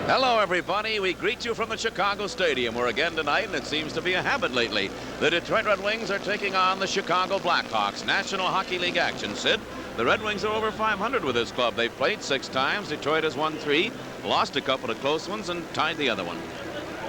Hello, everybody. We greet you from the Chicago Stadium, where again tonight, and it seems to be a habit lately, the Detroit Red Wings are taking on the Chicago Blackhawks. National Hockey League action, Sid. The Red Wings are over 500 with this club. They've played 6 times. Detroit has won 3, lost a couple of close ones, and tied the other one.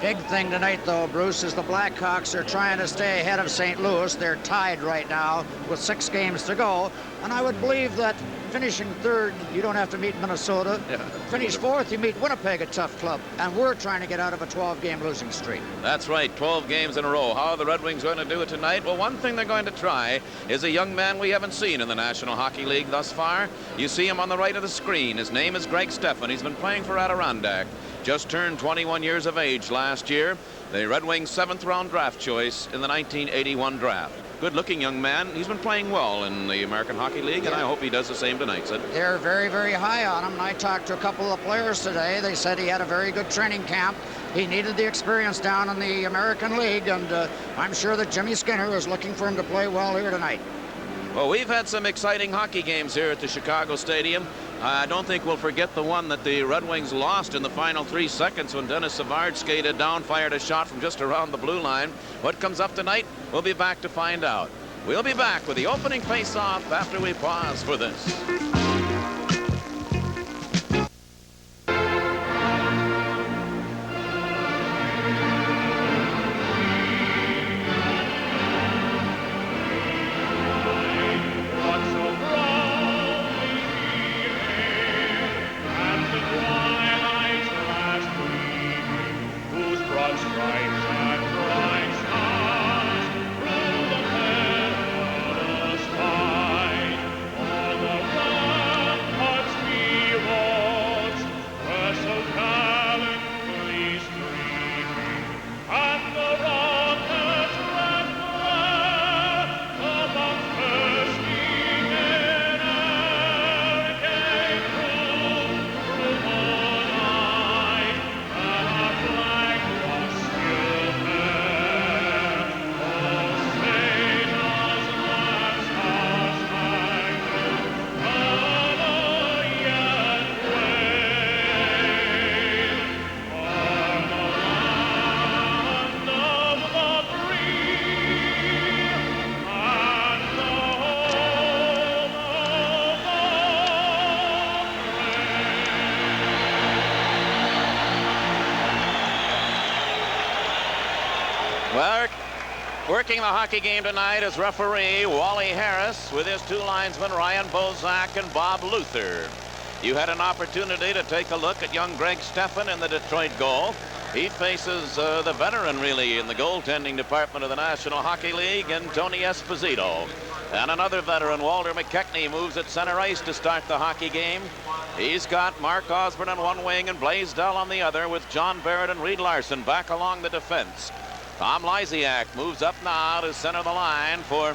Big thing tonight, though, Bruce, is the Blackhawks are trying to stay ahead of St. Louis. They're tied right now with 6 games to go. And I would believe that finishing third, you don't have to meet Minnesota. Yeah. Finish fourth, you meet Winnipeg, a tough club. And we're trying to get out of a 12-game losing streak. That's right, 12 games in a row. How are the Red Wings going to do it tonight? Well, one thing they're going to try is a young man we haven't seen in the National Hockey League thus far. You see him on the right of the screen. His name is Greg Stephan. He's been playing for Adirondack. Just turned 21 years of age last year. The Red Wings' 7th-round draft choice in the 1981 draft. Good-looking young man. He's been playing well in the American Hockey League, and I hope he does the same tonight, Sid. They're very, very high on him. And I talked to a couple of players today. They said he had a very good training camp. He needed the experience down in the American League, and I'm sure that Jimmy Skinner is looking for him to play well here tonight. Well, we've had some exciting hockey games here at the Chicago Stadium. I don't think we'll forget the one that the Red Wings lost in the final 3 seconds when Dennis Savard skated down, fired a shot from just around the blue line. What comes up tonight? We'll be back to find out. We'll be back with the opening face-off after we pause for this. Working the hockey game tonight is referee Wally Harris with his 2 linesmen Ryan Bozak and Bob Luther. You had an opportunity to take a look at young Greg Stephan in the Detroit goal. He faces the veteran, really, in the goaltending department of the National Hockey League, and Tony Esposito. And another veteran, Walter McKechnie, moves at center ice to start the hockey game. He's got Mark Osborne on one wing and Blaisdell on the other, with John Barrett and Reed Larson back along the defense. Tom Lysiak moves up now to center the line for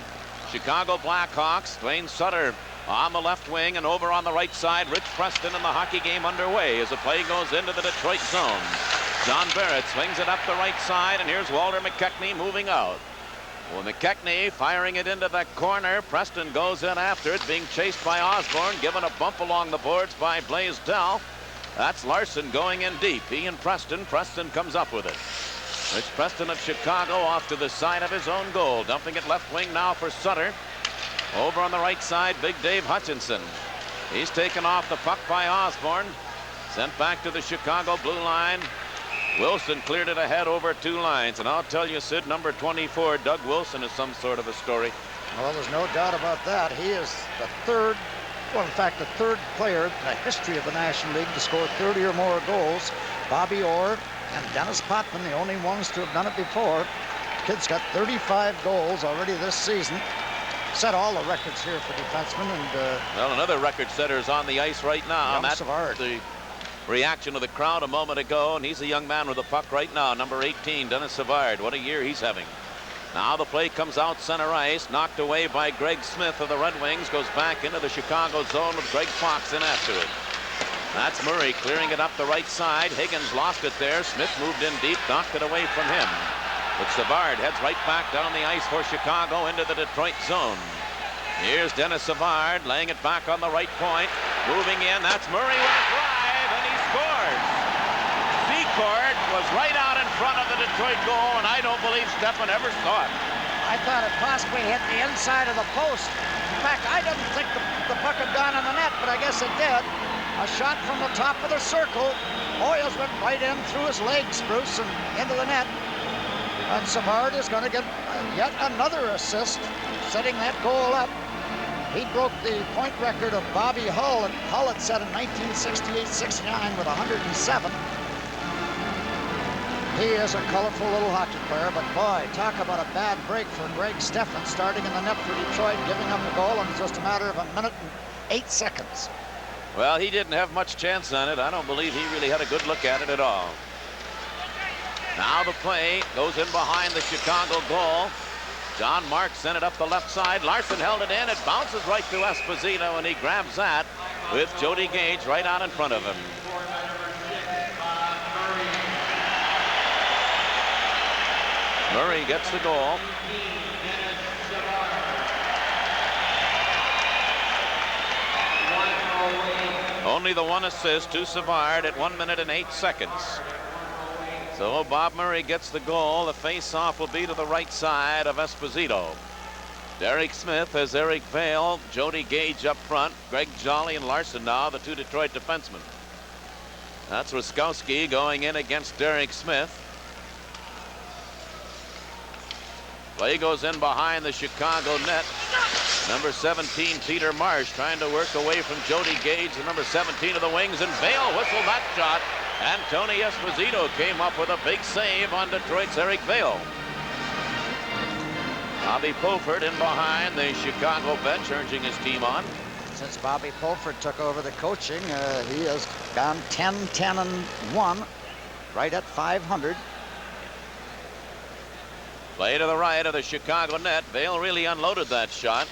Chicago Blackhawks. Dwayne Sutter on the left wing, and over on the right side, Rich Preston, and the hockey game underway as the play goes into the Detroit zone. John Barrett swings it up the right side, and here's Walter McKechnie moving out. Well, McKechnie firing it into the corner. Preston goes in after it, being chased by Osborne, given a bump along the boards by Blaisdell. That's Larson going in deep. He and Preston. Preston comes up with it. Rich Preston of Chicago off to the side of his own goal. Dumping it left wing now for Sutter. Over on the right side, Big Dave Hutchinson. He's taken off the puck by Osborne. Sent back to the Chicago blue line. Wilson cleared it ahead over 2 lines. And I'll tell you, Sid, number 24, Doug Wilson, is some sort of a story. Well, there's no doubt about that. He is the third player in the history of the National League to score 30 or more goals. Bobby Orr and Dennis Potvin, the only ones to have done it before. Kid's got 35 goals already this season. Set all the records here for defensemen. And well, another record setter is on the ice right now. Young That's Savard. The reaction of the crowd a moment ago, and he's a young man with the puck right now, number 18, Dennis Savard. What a year he's having. Now the play comes out center ice, knocked away by Greg Smith of the Red Wings, goes back into the Chicago zone with Greg Fox in after it. That's Murray clearing it up the right side. Higgins lost it there. Smith moved in deep, knocked it away from him. But Savard heads right back down the ice for Chicago into the Detroit zone. Here's Dennis Savard laying it back on the right point. Moving in, that's Murray with a drive, and he scores. Secord was right out in front of the Detroit goal, and I don't believe Steffen ever saw it. I thought it possibly hit the inside of the post. In fact, I didn't think the puck had gone in the net, but I guess it did. A shot from the top of the circle. Hoyas went right in through his legs, Bruce, and into the net. And Savard is going to get yet another assist, setting that goal up. He broke the point record of Bobby Hull, and Hull had set in 1968-69 with 107. He is a colorful little hockey player, but boy, talk about a bad break for Greg Steffen, starting in the net for Detroit, giving up a goal in just a matter of a minute and 8 seconds. Well, he didn't have much chance on it. I don't believe he really had a good look at it at all. Now the play goes in behind the Chicago goal. John Marks sent it up the left side. Larson held it in. It bounces right to Esposito, and he grabs that with Jody Gage right out in front of him. Murray gets the goal. Only the one assist to Savard at 1 minute and 8 seconds. So Bob Murray gets the goal. The face-off will be to the right side of Esposito. Derek Smith has Eric Vale, Jody Gage up front, Greg Jolly and Larson now, the two Detroit defensemen. That's Ruskowski going in against Derek Smith. Play goes in behind the Chicago net. Number 17, Peter Marsh, trying to work away from Jody Gage, the number 17 of the Wings, and Vale whistled that shot. And Tony Esposito came up with a big save on Detroit's Eric Vale. Bobby Pulford in behind the Chicago bench, urging his team on. Since Bobby Pulford took over the coaching, he has gone 10-10-1, right at 500. Play to the right of the Chicago net. Vale really unloaded that shot,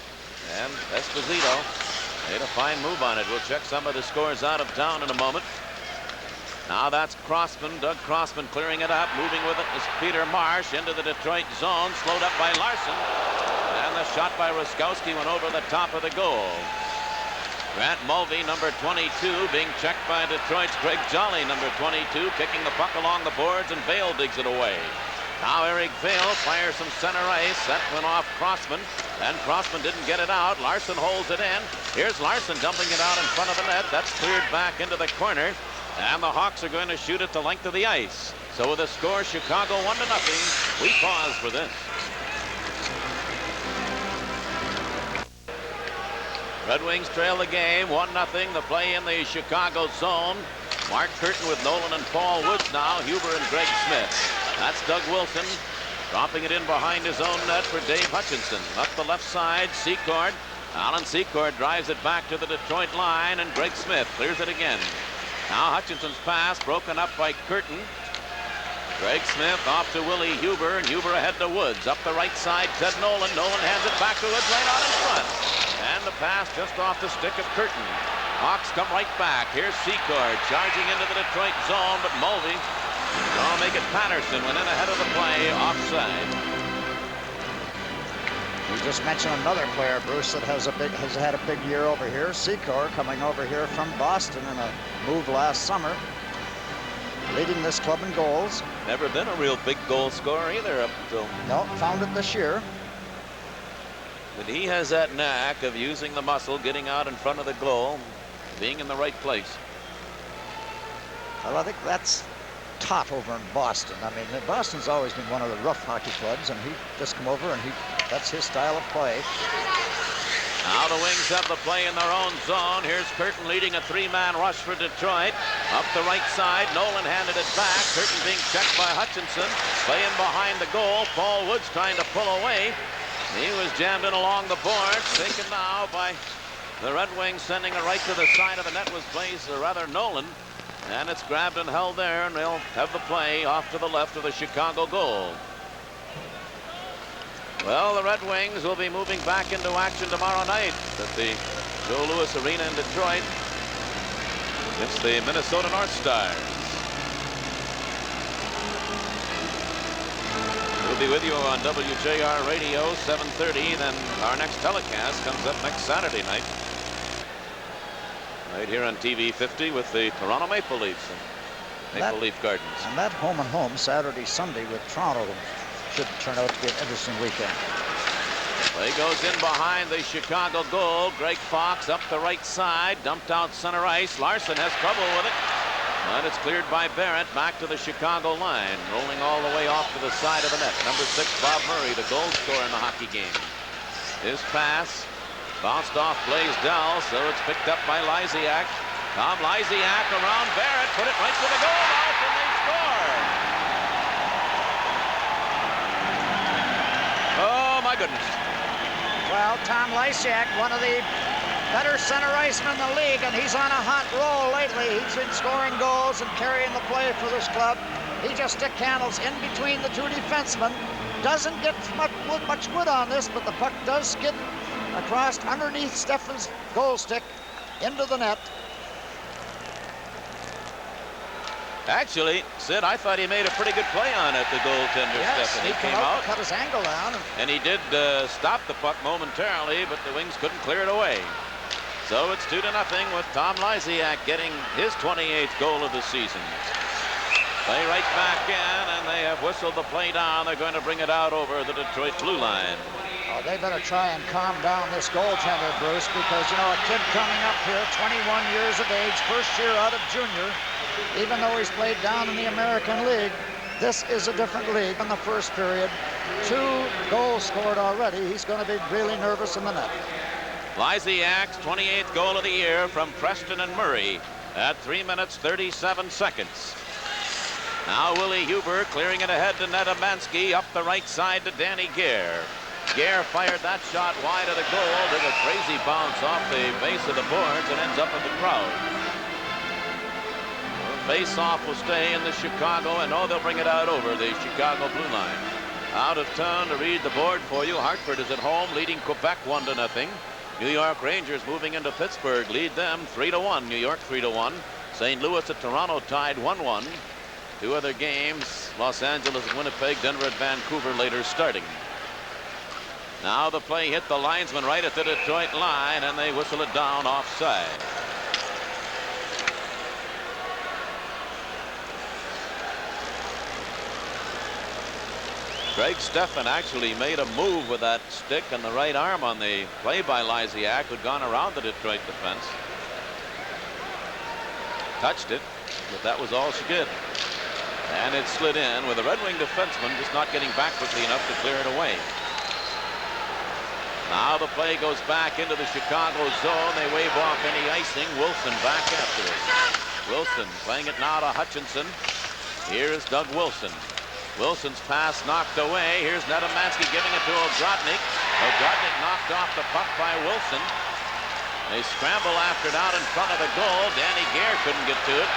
and Esposito made a fine move on it. We'll check some of the scores out of town in a moment. Now that's Crossman, Doug Crossman clearing it up. Moving with it is Peter Marsh into the Detroit zone, slowed up by Larson. And the shot by Ruskowski went over the top of the goal. Grant Mulvey, number 22, being checked by Detroit's Greg Jolly, number 22, kicking the puck along the boards, and Vale digs it away. Now Eric Vale fires some center ice. That went off Crossman, and Crossman didn't get it out. Larson holds it in. Here's Larson dumping it out in front of the net. That's cleared back into the corner, and the Hawks are going to shoot it the length of the ice. So with the score, Chicago 1-0. We pause for this. Red Wings trail the game 1-0. The play in the Chicago zone. Mark Curtin with Nolan and Paul Woods now. Huber and Greg Smith. That's Doug Wilson dropping it in behind his own net for Dave Hutchinson. Up the left side, Secord. Alan Secord drives it back to the Detroit line, and Greg Smith clears it again. Now Hutchinson's pass broken up by Curtin. Greg Smith off to Willie Huber, and Huber ahead to Woods. Up the right side, Ted Nolan. Nolan hands it back to Woods right out in front. And the pass just off the stick of Curtin. Hawks come right back. Here's Secord charging into the Detroit zone, but Mulvey, don't make it. Patterson went in ahead of the play, offside. You just mentioned another player, Bruce, that has had a big year over here. Secord coming over here from Boston in a move last summer, leading this club in goals. Never been a real big goal scorer either up until. No, found it this year. But he has that knack of using the muscle, getting out in front of the goal, being in the right place. Well, I think that's taught over in Boston. I mean, Boston's always been one of the rough hockey clubs, and he just come over and that's his style of play. Now the Wings have the play in their own zone. Here's Curtin leading a three-man rush for Detroit. Up the right side, Nolan handed it back. Curtin being checked by Hutchinson. Play in behind the goal. Paul Woods trying to pull away. He was jammed in along the boards. Taken now by the Red Wings, sending it right to the side of the net was Blaze, or rather Nolan. And it's grabbed and held there, and they'll have the play off to the left of the Chicago goal. Well, the Red Wings will be moving back into action tomorrow night at the Joe Louis Arena in Detroit. It's the Minnesota North Stars. We'll be with you on WJR Radio 7:30. Then our next telecast comes up next Saturday night, right here on TV 50 with the Toronto Maple Leafs. Maple Leaf Gardens. And that home and home Saturday, Sunday with Toronto should turn out to be an interesting weekend. Play goes in behind the Chicago goal. Greg Fox up the right side, dumped out center ice. Larson has trouble with it, but it's cleared by Barrett back to the Chicago line, rolling all the way off to the side of the net. Number 6, Bob Murray, the goal scorer in the hockey game. His pass bounced off Blaisdell, so it's picked up by Lysiak. Tom Lysiak around Barrett, put it right to the goal mouth, and they score. Oh my goodness. Well, Tom Lysiak, one of the better center icemen in the league, and he's on a hot roll lately. He's been scoring goals and carrying the play for this club. He just stick handles in between the two defensemen. Doesn't get much wood on this, but the puck does skid across underneath Steffen's goal stick into the net. Actually, Sid, I thought he made a pretty good play on it, the goaltender, Yes, Steffen. he came out, cut his angle down. And he did stop the puck momentarily, but the Wings couldn't clear it away. So it's 2-0 with Tom Lysiak getting his 28th goal of the season. Play right back in, and they have whistled the play down. They're going to bring it out over the Detroit blue line. Oh, they better try and calm down this goaltender, Bruce, because, you know, a kid coming up here, 21 years of age, first year out of junior, even though he's played down in the American League, this is a different league. In the first period, 2 goals scored already. He's going to be really nervous in the net. Lysiak's 28th goal of the year from Preston and Murray at 3 minutes 37 seconds. Now Willie Huber clearing it ahead to Nedemansky, up the right side to Danny Gare. Gare fired that shot wide of the goal, did a crazy bounce off the base of the boards and ends up in the crowd. Face-off will stay in the Chicago, and they'll bring it out over the Chicago blue line. Out of town to read the board for you. Hartford is at home, leading Quebec 1-0. New York Rangers moving into Pittsburgh, lead them 3-1. New York 3-1. St. Louis at Toronto tied 1-1. 2 other games, Los Angeles and Winnipeg, Denver at Vancouver later starting. Now the play hit the linesman right at the Detroit line, and they whistle it down offside. Greg Steffen actually made a move with that stick and the right arm on the play by Lysiak, who'd gone around the Detroit defense. Touched it, but that was all she did. And it slid in with a Red Wing defenseman just not getting back quickly enough to clear it away. Now the play goes back into the Chicago zone. They wave off any icing. Wilson back after it. Wilson playing it now to Hutchinson. Here's Doug Wilson. Wilson's pass knocked away. Here's Nedemansky giving it to Ogrodnik. Ogrodnik knocked off the puck by Wilson. They scramble after it out in front of the goal. Danny Gare couldn't get to it.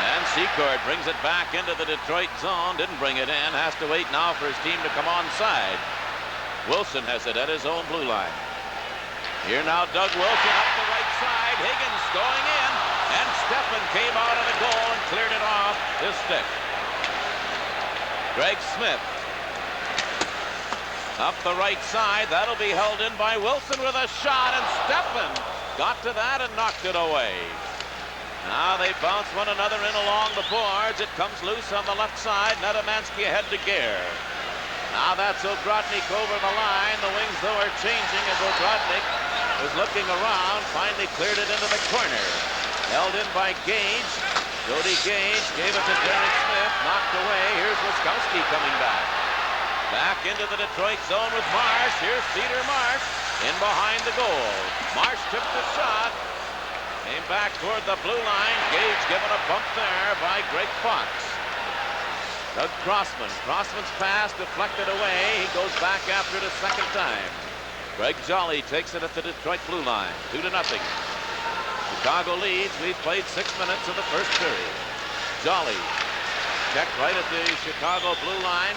And Secord brings it back into the Detroit zone. Didn't bring it in. Has to wait now for his team to come onside. Wilson has it at his own blue line. Here now Doug Wilson up the right side. Higgins going in. And Steffen came out of the goal and cleared it off his stick. Greg Smith up the right side. That'll be held in by Wilson with a shot, and Steffen got to that and knocked it away. Now they bounce one another in along the boards. It comes loose on the left side. Nedemansky ahead to Gare. Now that's Ogrodnik over the line. The Wings, though, are changing as Ogrodnik was looking around. Finally cleared it into the corner. Held in by Gage. Jody Gage gave it to Derek Smith. Knocked away. Here's Wiskowski coming back. Back into the Detroit zone with Marsh. Here's Peter Marsh in behind the goal. Marsh took the shot. Came back toward the blue line. Gage given a bump there by Greg Fox. Doug Crossman. Crossman's pass deflected away. He goes back after it a second time. Greg Jolly takes it at the Detroit blue line. 2-0. Chicago leads. We've played 6 minutes of the first period. Jolly checked right at the Chicago blue line.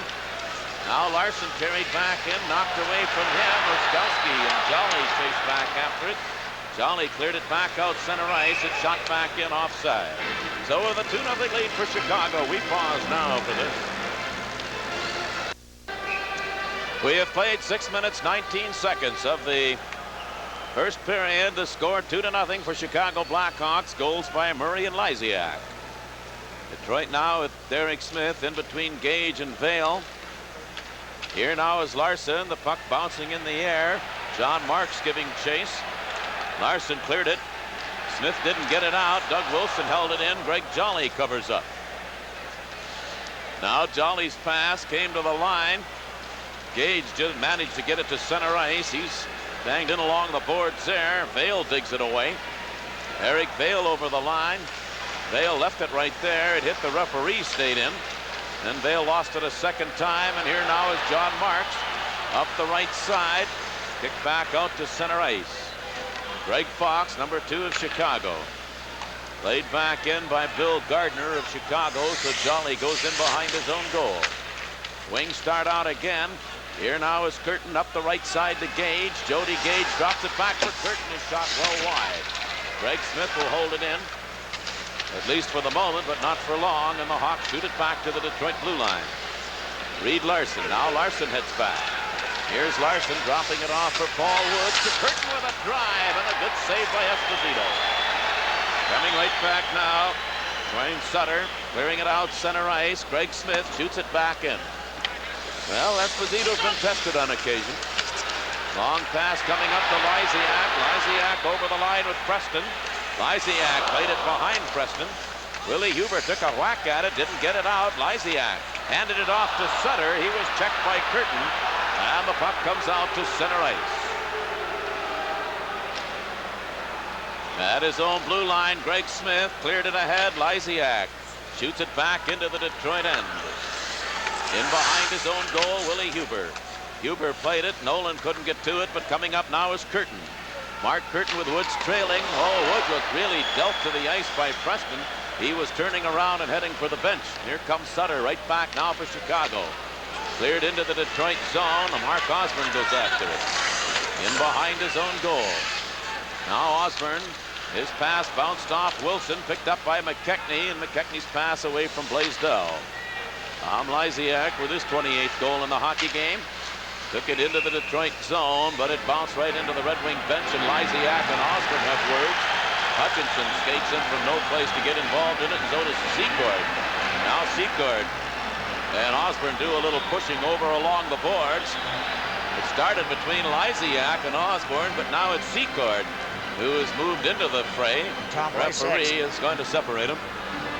Now Larson carried back in, knocked away from him. Wiskowski and Jolly chased back after it. Jolly cleared it back out center ice. It shot back in offside. So with a 2-0 lead for Chicago, we pause now for this. We have played 6 minutes, 19 seconds of the first period. The score 2-0 for Chicago Blackhawks. Goals by Murray and Lysiak. Detroit now with Derek Smith in between Gage and Vale. Here now is Larson. The puck bouncing in the air. John Marks giving chase. Larson cleared it. Smith didn't get it out. Doug Wilson held it in. Greg Jolly covers up. Now Jolly's pass came to the line. Gage just managed to get it to center ice. He's banged in along the boards there. Vale digs it away. Eric Vale over the line. Vale left it right there. It hit the referee, stayed in. Then Vale lost it a second time, and here now is John Marks up the right side. Kicked back out to center ice. Greg Fox, number 2 of Chicago. Played back in by Bill Gardner of Chicago, so Jolly goes in behind his own goal. Wings start out again. Here now is Curtin up the right side to Gage. Jody Gage drops it back for Curtin. His shot well wide. Greg Smith will hold it in, at least for the moment, but not for long, and the Hawks shoot it back to the Detroit blue line. Reed Larson. Now Larson heads back. Here's Larson dropping it off for Paul Woods to Curtin with a drive, and a good save by Esposito. Coming right back now, Dwayne Sutter clearing it out center ice. Greg Smith shoots it back in. Well, Esposito's been tested on occasion. Long pass coming up to Lysiak. Lysiak over the line with Preston. Lysiak played it behind Preston. Willie Huber took a whack at it, didn't get it out. Lysiak handed it off to Sutter. He was checked by Curtin, and the puck comes out to center ice. At his own blue line, Greg Smith cleared it ahead. Lysiak shoots it back into the Detroit end. In behind his own goal, Willie Huber. Huber played it. Nolan couldn't get to it, but coming up now is Curtin. Mark Curtin with Woods trailing. Oh, Woods was really dealt to the ice by Preston. He was turning around and heading for the bench. Here comes Sutter right back now for Chicago. Cleared into the Detroit zone. Mark Osborne goes after it. In behind his own goal. Now Osborne, his pass bounced off Wilson, picked up by McKechnie, and McKechnie's pass away from Blaisdell. Tom Lysiak with his 28th goal in the hockey game. Took it into the Detroit zone, but it bounced right into the Red Wing bench, and Lysiak and Osborne have words. Hutchinson skates in from no place to get involved in it, and so does Secord. Now Secord and Osborne do a little pushing over along the boards. It started between Lysiak and Osborne, but now it's Secord who has moved into the fray. Tom Referee is going to separate him.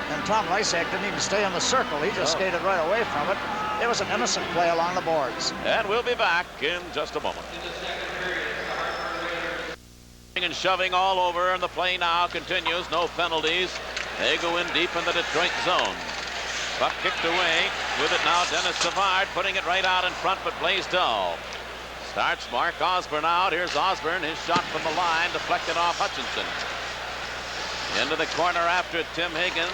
And Tom Lysiak didn't even stay in the circle. He just skated right away from it. It was an innocent play along the boards. And we'll be back in just a moment. And shoving all over, and the play now continues. No penalties. They go in deep in the Detroit zone. Puck kicked away. With it now, Dennis Savard putting it right out in front, but Blaisdell starts Mark Osborne out. Here's Osborne. His shot from the line deflected off Hutchinson. Into the corner after Tim Higgins.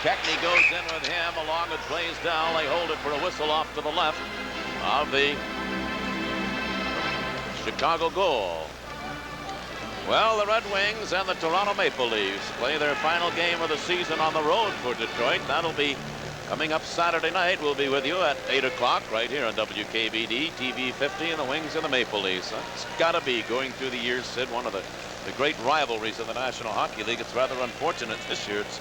McKechnie goes in with him along with Blaisdell. They hold it for a whistle off to the left of the Chicago goal. Well, the Red Wings and the Toronto Maple Leafs play their final game of the season on the road for Detroit. That'll be coming up Saturday night. We'll be with you at 8 o'clock right here on WKBD, TV 50, and the Wings and the Maple Leafs. It's got to be, going through the years, Sid, one of the great rivalries of the National Hockey League. It's rather unfortunate this year. It's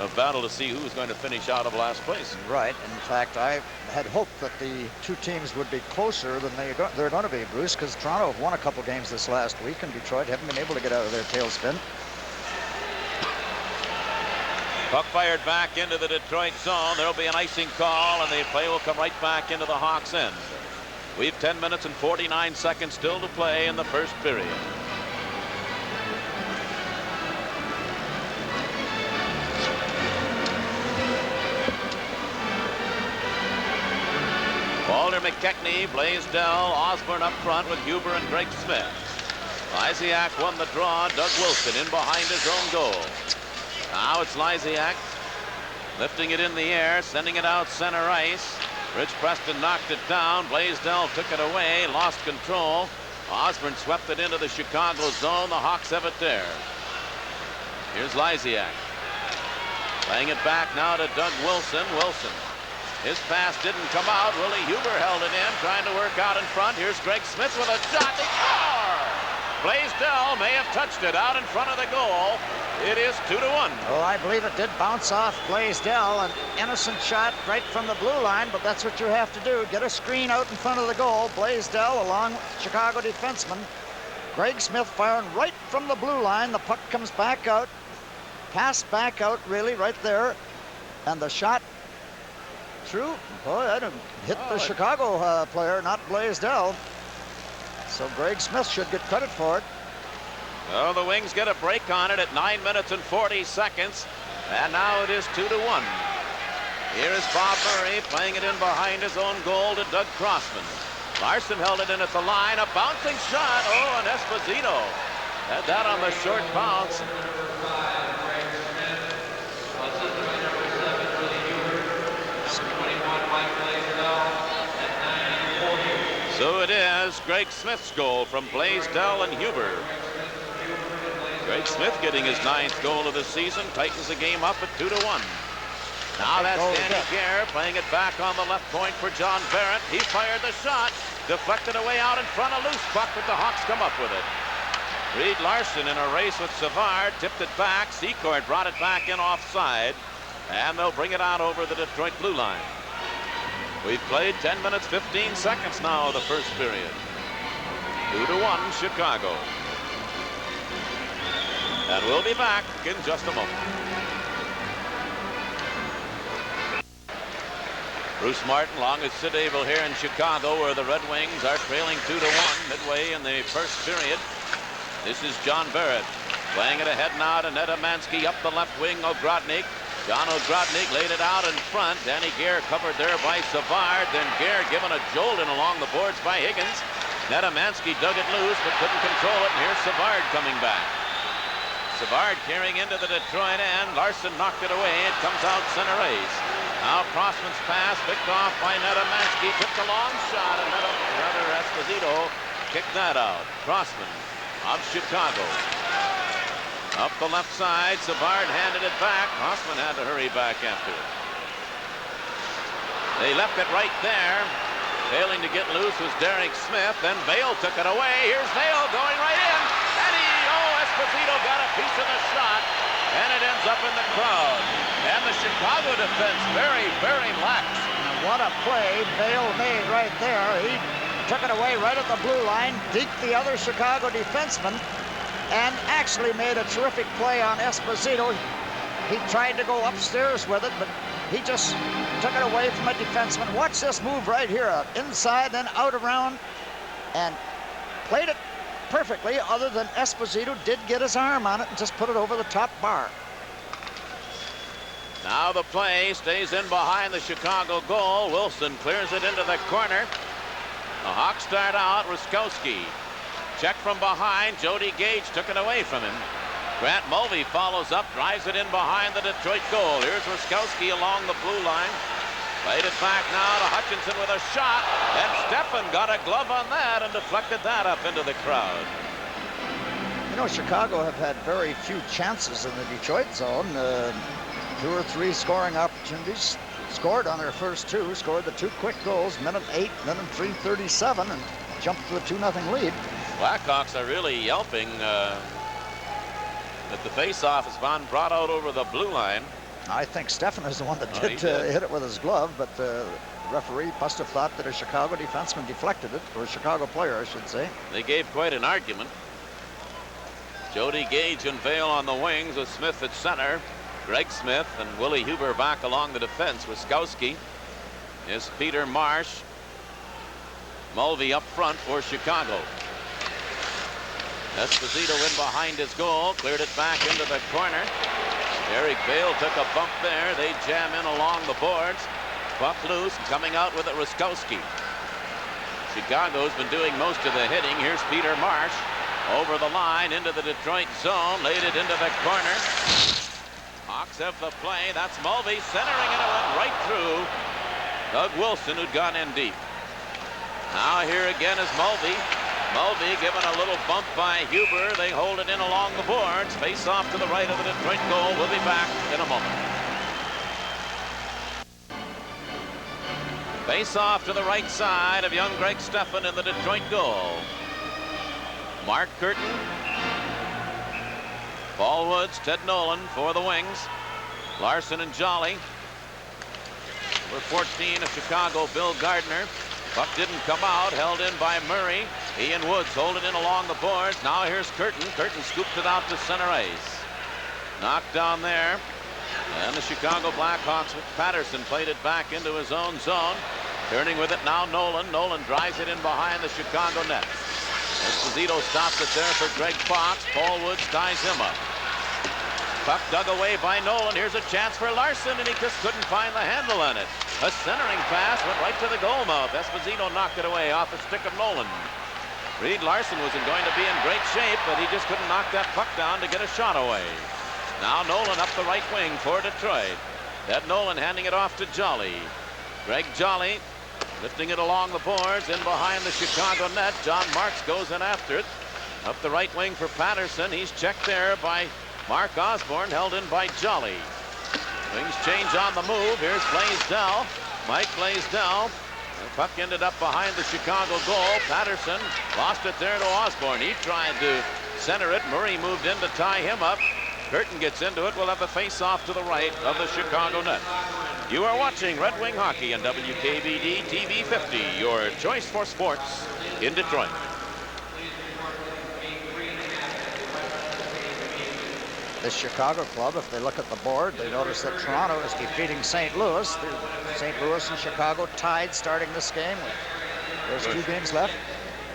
a battle to see who's going to finish out of last place. Right. In fact, I had hoped that the two teams would be closer than they're going to be, Bruce, because Toronto have won a couple games this last week, and Detroit haven't been able to get out of their tailspin. Puck fired back into the Detroit zone. There'll be an icing call, and the play will come right back into the Hawks' end. We've 10 minutes and 49 seconds still to play in the first period. Walter McKechnie, Blaisdell, Osborne up front with Huber and Greg Smith. Lysiak won the draw. Doug Wilson in behind his own goal. Now it's Lysiak lifting it in the air, sending it out center ice. Rich Preston knocked it down. Blaisdell took it away, lost control. Osborne swept it into the Chicago zone. The Hawks have it there. Here's Lysiak. Playing it back now to Doug Wilson. Wilson. His pass didn't come out. Willie Huber held it in, trying to work out in front. Here's Greg Smith with a shot. They score! Blaisdell may have touched it out in front of the goal. It is 2-1. Oh, I believe it did bounce off Blaisdell. An innocent shot right from the blue line, but that's what you have to do. Get a screen out in front of the goal. Blaisdell along with Chicago defenseman. Greg Smith firing right from the blue line. The puck comes back out. Pass back out, really, right there. And the shot through. Boy, that hit the Chicago player, not Blaisdell. So Greg Smith should get credit for it. Well, the Wings get a break on it at 9 minutes and 40 seconds. And now it is 2-1. Here is Bob Murray playing it in behind his own goal to Doug Crossman. Larson held it in at the line. A bouncing shot. Oh, and Esposito had that on the short bounce. So it is Greg Smith's goal from Blaisdell and Huber. Greg Smith getting his 9th goal of the season, tightens the game up at 2-1. Now that's Danny Gare playing it back on the left point for John Barrett. He fired the shot, deflected away out in front, a loose puck, but the Hawks come up with it. Reed Larson in a race with Savard, tipped it back. Secord brought it back in offside, and they'll bring it out over the Detroit blue line. We've played 10 minutes, 15 seconds now of the first period. 2-1 Chicago. And we'll be back in just a moment. Bruce Martin, along with Sid Abel here in Chicago, where the Red Wings are trailing 2-1 midway in the first period. This is John Barrett playing it ahead now to Nedemansky up the left wing. Ogrodnik. John Ogrodnik laid it out in front. Danny Gare covered there by Savard. Then Gare given a jolt in along the boards by Higgins. Nedemansky dug it loose but couldn't control it. And here's Savard coming back. Savard carrying into the Detroit end. Larson knocked it away. It comes out center ice. Now Crossman's pass picked off by Nedemansky. Took the long shot, and Esposito kicked that out. Crossman of Chicago. Up the left side, Savard handed it back. Crossman had to hurry back after it. They left it right there. Failing to get loose was Derek Smith. Then Vail took it away. Here's Vail going right in. And Esposito got a piece of the shot, and it ends up in the crowd. And the Chicago defense very, very lax. And what a play Vail made right there. He took it away right at the blue line, deked the other Chicago defenseman, and actually made a terrific play on Esposito. He tried to go upstairs with it, but he just took it away from a defenseman. Watch this move right here. Inside, then out around, and played it perfectly, other than Esposito did get his arm on it and just put it over the top bar. Now the play stays in behind the Chicago goal. Wilson clears it into the corner. The Hawks start out. Ruskowski. Check from behind. Jody Gage took it away from him. Grant Mulvey follows up, drives it in behind the Detroit goal. Here's Ruskowski along the blue line. Played it back now to Hutchinson with a shot, and Steffen got a glove on that and deflected that up into the crowd. You know, Chicago have had very few chances in the Detroit zone. 2 or 3 scoring opportunities. Scored on their first 2, scored the 2 quick goals, minute 8, minute 3:37, and jumped to a 2-0 lead. Blackhawks are really yelping that the face-off has been brought out over the blue line. I think Steffen is the one that did hit it with his glove, but the referee must have thought that a Chicago defenseman deflected it, or a Chicago player, I should say. They gave quite an argument. Jody Gage and Vail on the wings with Smith at center. Greg Smith and Willie Huber back along the defense. Ruskowski is Peter Marsh. Mulvey up front for Chicago. Esposito in behind his goal, cleared it back into the corner. Eric Vail took a bump there. They jam in along the boards. Puck loose, coming out with it Ruskowski. Chicago's been doing most of the hitting. Here's Peter Marsh over the line into the Detroit zone, laid it into the corner. Hawks have the play. That's Mulvey centering it, went right through Doug Wilson, who'd gone in deep. Now here again is Mulvey. Mulvey given a little bump by Huber. They hold it in along the boards. Face off to the right of the Detroit goal. We'll be back in a moment. Face off to the right side of young Greg Steffen in the Detroit goal. Mark Curtin Paul Woods, Ted Nolan for the wings. Larson and Jolly. Number 14 of Chicago, Bill Gardner. Puck didn't come out, held in by Murray. He and Woods hold it in along the boards. Now here's Curtin. Curtin scoops it out to center ice. Knocked down there. And the Chicago Blackhawks with Patterson played it back into his own zone. Turning with it now Nolan. Nolan drives it in behind the Chicago net. Esposito stops it there for Greg Fox. Paul Woods ties him up. Puck dug away by Nolan. Here's a chance for Larson, and he just couldn't find the handle on it. A centering pass went right to the goal mouth. Esposito knocked it away off the stick of Nolan. Reed Larson wasn't going to be in great shape, but he just couldn't knock that puck down to get a shot away. Now Nolan up the right wing for Detroit. Ted Nolan handing it off to Jolly. Greg Jolly lifting it along the boards in behind the Chicago net. John Marks goes in after it. Up the right wing for Patterson. He's checked there by Mark Osborne, held in by Jolly. Wings change on the move. Here's Blaisdell. Mike Blaisdell. The puck ended up behind the Chicago goal. Patterson lost it there to Osborne. He tried to center it. Murray moved in to tie him up. Curtin gets into it. We'll have a face-off to the right of the Chicago net. You are watching Red Wing Hockey on WKBD TV 50, your choice for sports in Detroit. This Chicago club, if they look at the board, they notice that Toronto is defeating St. Louis. St. Louis and Chicago tied starting this game. There's 2 games left.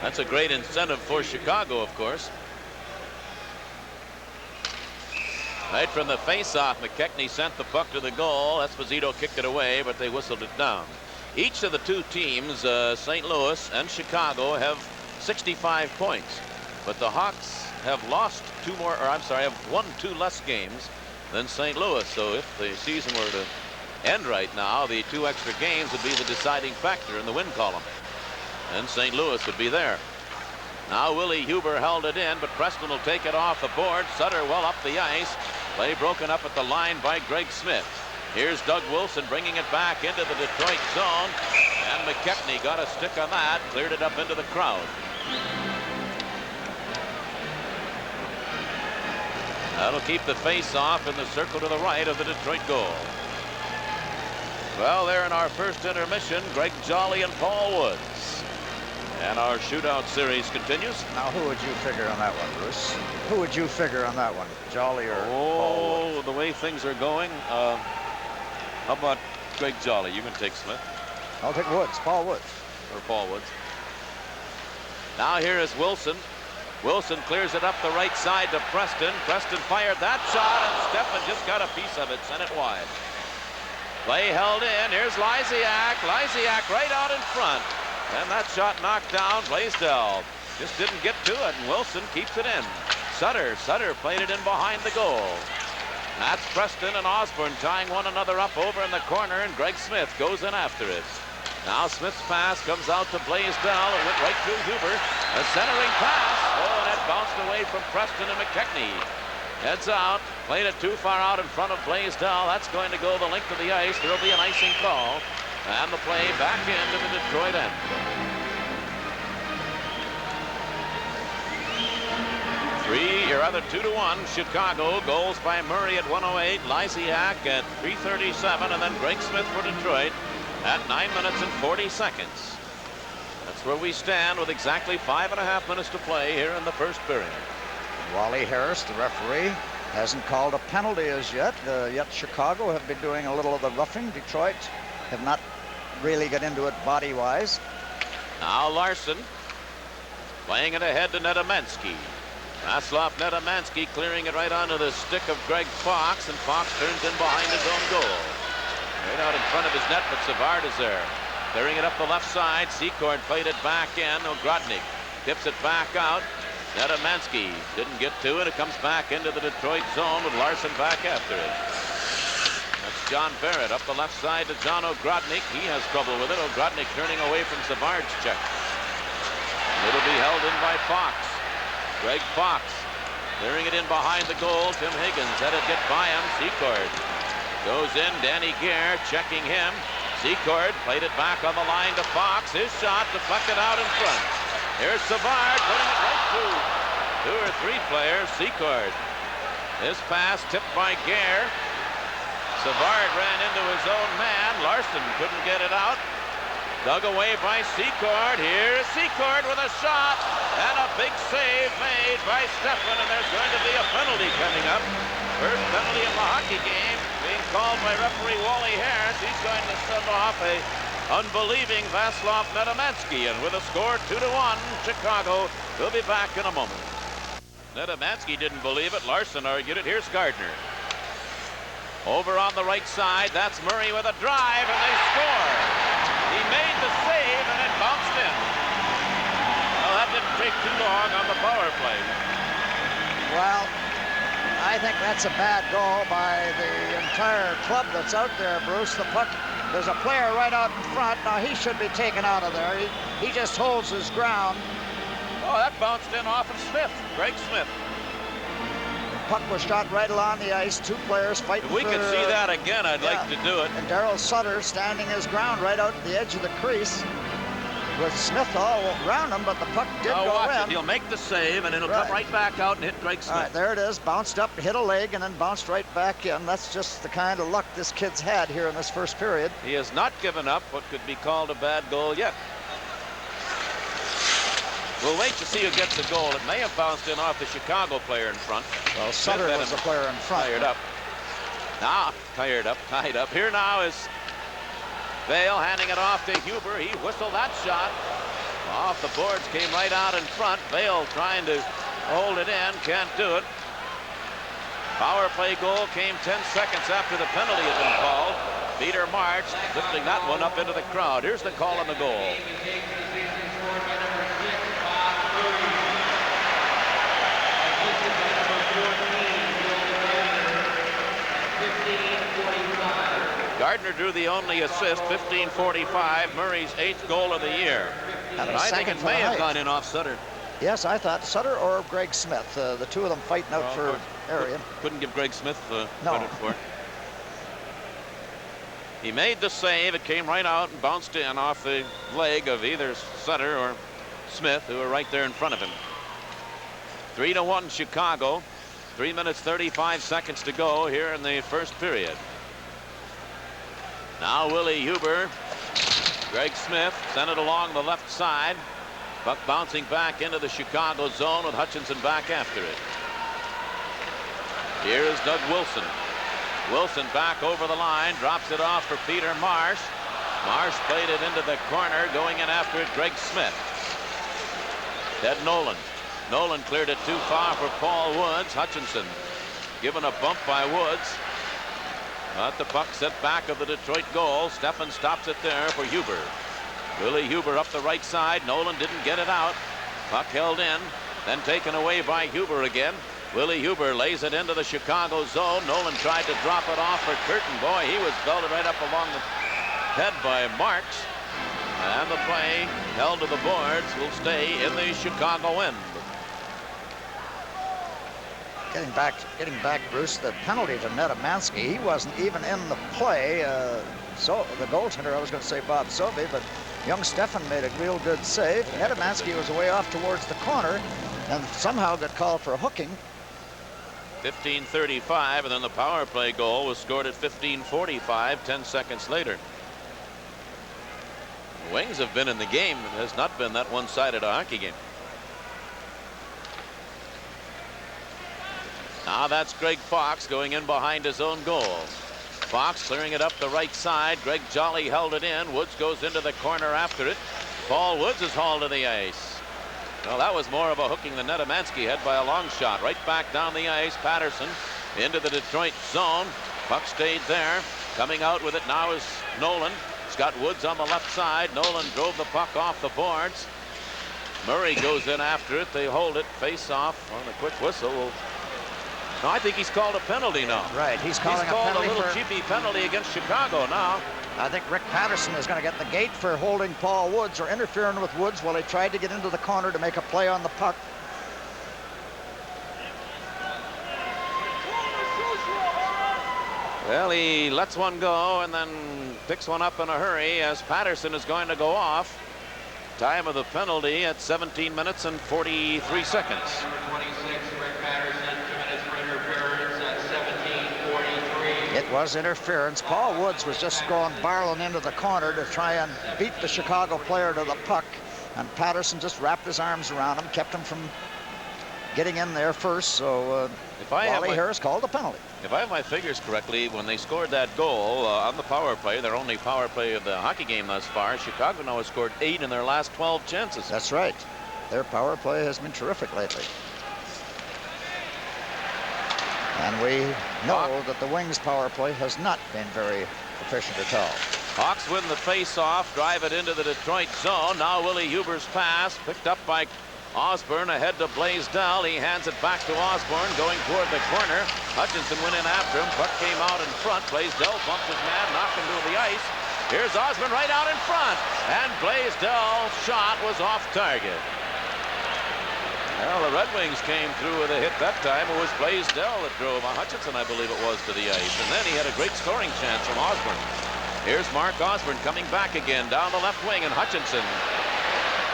That's a great incentive for Chicago, of course. Right from the face-off, McKechnie sent the puck to the goal. Esposito kicked it away, but they whistled it down. Each of the 2 teams, St. Louis and Chicago, have 65 points. But the Hawks have have won 2 less games than St. Louis. So if the season were to end right now, the 2 extra games would be the deciding factor in the win column. And St. Louis would be there. Now Willie Huber held it in, but Preston will take it off the board. Sutter well up the ice. Play broken up at the line by Greg Smith. Here's Doug Wilson bringing it back into the Detroit zone. And McKechnie got a stick on that, cleared it up into the crowd. That'll keep the face-off in the circle to the right of the Detroit goal. Well, there in our first intermission, Greg Jolly and Paul Woods. And our shootout series continues. Now, who would you figure on that one, Bruce? Who would you figure on that one, Jolly or Paul Woods? The way things are going, how about Greg Jolly? You can take Smith. I'll take Woods, Paul Woods. Or Paul Woods. Now here is Wilson. Wilson clears it up the right side to Preston. Preston fired that shot, and Steffen just got a piece of it, sent it wide. Play held in. Here's Lysiak. Lysiak right out in front. And that shot knocked down. Blaisdell just didn't get to it, and Wilson keeps it in. Sutter played it in behind the goal. That's Preston and Osborne tying one another up over in the corner, and Greg Smith goes in after it. Now Smith's pass comes out to Blaisdell. It went right through Huber. A centering pass. Oh, and it bounced away from Preston and McKechnie. Heads out. Played it too far out in front of Blaisdell. That's going to go the length of the ice. There'll be an icing call. And the play back into the Detroit end. You're either 2-1. Chicago. Goals by Murray at 1:08. Lysiak at 3:37. And then Greg Smith for Detroit at 9 minutes and 40 seconds. That's where we stand with exactly 5.5 minutes to play here in the first period. Wally Harris, the referee, hasn't called a penalty as yet. Yet Chicago have been doing a little of the roughing. Detroit have not really got into it body-wise. Now Larson playing it ahead to Nedomansky. Vaslov Nedomansky clearing it right onto the stick of Greg Fox, and Fox turns in behind his own goal. Right out in front of his net, but Savard is there. Clearing it up the left side. Secord played it back in. Ogrodnik tips it back out. Nedomansky didn't get to it. It comes back into the Detroit zone with Larson back after it. That's John Barrett up the left side to John Ogrodnik. He has trouble with it. Ogrodnik turning away from Savard's check. It'll be held in by Fox. Greg Fox clearing it in behind the goal. Tim Higgins had it get by him. Secord goes in. Danny Gare checking him. Secord played it back on the line to Fox. His shot deflected out in front. Here's Savard putting it right through 2 or 3 players. Secord This pass tipped by Gare. Savard ran into his own man. Larson couldn't get it out. Dug away by Secord. Here's Secord with a shot. And a big save made by Stefan. And there's going to be a penalty coming up. First penalty in the hockey game being called by referee Wally Harris. He's going to send off a unbelieving Vaslav Nedomansky. And with a score 2-1, Chicago will be back in a moment. Nedomansky didn't believe it. Larson argued it. Here's Gardner. Over on the right side, that's Murray with a drive, and they score. He made the save, and it bounced in. Well, that didn't take too long on the power play. Well, I think that's a bad goal by the entire club that's out there, Bruce. The puck, there's a player right out in front. Now, he should be taken out of there. He just holds his ground. Oh, that bounced in off of Smith, Greg Smith. Puck was shot right along the ice. Two players fighting. If we could see that again, I'd like to do it. And Darryl Sutter standing his ground right out at the edge of the crease with Smith all around him, but the puck did go watch in. It. He'll make the save, and it'll come right back out and hit Greg Smith. All right, there it is. Bounced up, hit a leg, and then bounced right back in. That's just the kind of luck this kid's had here in this first period. He has not given up what could be called a bad goal yet. We'll wait to see who gets the goal. It may have bounced in off the Chicago player in front. Well, Sutter was the player in front. Tied up. Here now is Vale handing it off to Huber. He whistled that shot. Off the boards, came right out in front. Vale trying to hold it in, can't do it. Power play goal came 10 seconds after the penalty had been called. Peter March lifting that one up into the crowd. Here's the call on the goal. Gardner drew the only assist, 15:45, Murray's 8th goal of the year. I think it may have gone in off Sutter. Yes, I thought Sutter or Greg Smith. The two of them fighting out for area. Couldn't give Greg Smith credit for it. He made the save. It came right out and bounced in off the leg of either Sutter or Smith, who were right there in front of him. 3-1 Chicago. 3 minutes 35 seconds to go here in the first period. Now Willie Huber. Greg Smith sent it along the left side. Puck bouncing back into the Chicago zone with Hutchinson back after it. Here is Doug Wilson. Wilson back over the line, drops it off for Peter Marsh. Marsh played it into the corner, going in after it, Greg Smith. Ted Nolan. Nolan cleared it too far for Paul Woods. Hutchinson given a bump by Woods. But the puck set back of the Detroit goal. Stefan stops it there for Huber. Willie Huber up the right side. Nolan didn't get it out. Puck held in, then taken away by Huber again. Willie Huber lays it into the Chicago zone. Nolan tried to drop it off for Curtin. Boy, he was belted right up along the head by Marks. And the play held to the boards will stay in the Chicago end. Getting back, Bruce, the penalty to Nedomansky, he wasn't even in the play. So the goaltender, I was going to say Bob Sovey, but young Stefan made a real good save. Nedomansky was way off towards the corner and somehow got called for hooking. 15:35, and then the power play goal was scored at 15:45, 10 seconds later. The Wings have been in the game. It has not been that one-sided a hockey game. Now that's Greg Fox going in behind his own goal. Fox clearing it up the right side. Greg Jolly held it in. Woods goes into the corner after it. Paul Woods is hauled to the ice. Well, that was more of a hooking than Nedomansky had by a long shot. Right back down the ice. Patterson into the Detroit zone. Puck stayed there. Coming out with it now is Nolan. He's got Woods on the left side. Nolan drove the puck off the boards. Murray goes in after it. They hold it. Face off on a quick whistle. No, I think he's called a penalty now. Right, he's called a little cheapy penalty against Chicago now. I think Rick Patterson is going to get the gate for holding Paul Woods or interfering with Woods while he tried to get into the corner to make a play on the puck. Well, he lets one go and then picks one up in a hurry as Patterson is going to go off. Time of the penalty at 17 minutes and 43 seconds. Number 26, Rick Patterson, 2 minutes for interference. It was interference. Paul Woods was just going barreling into the corner to try and beat the Chicago player to the puck, and Patterson just wrapped his arms around him, kept him from getting in there first, so Wally Harris called a penalty. If I have my figures correctly, when they scored that goal on the power play, their only power play of the hockey game thus far, Chicago now has scored 8 in their last 12 chances. That's right. Their power play has been terrific lately. And we know that the Wings power play has not been very efficient at all. Hawks win the face-off, drive it into the Detroit zone. Now Willie Huber's pass, picked up by Osborne, ahead to Blaisdell. He hands it back to Osborne, going toward the corner. Hutchinson went in after him. Puck came out in front. Blaisdell bumped his man, knocked him to the ice. Here's Osborne right out in front, and Blaisdell's shot was off target. Well, the Red Wings came through with a hit that time. It was Blaisdell that drove Hutchinson, I believe it was, to the ice. And then he had a great scoring chance from Osborne. Here's Mark Osborne coming back again down the left wing, and Hutchinson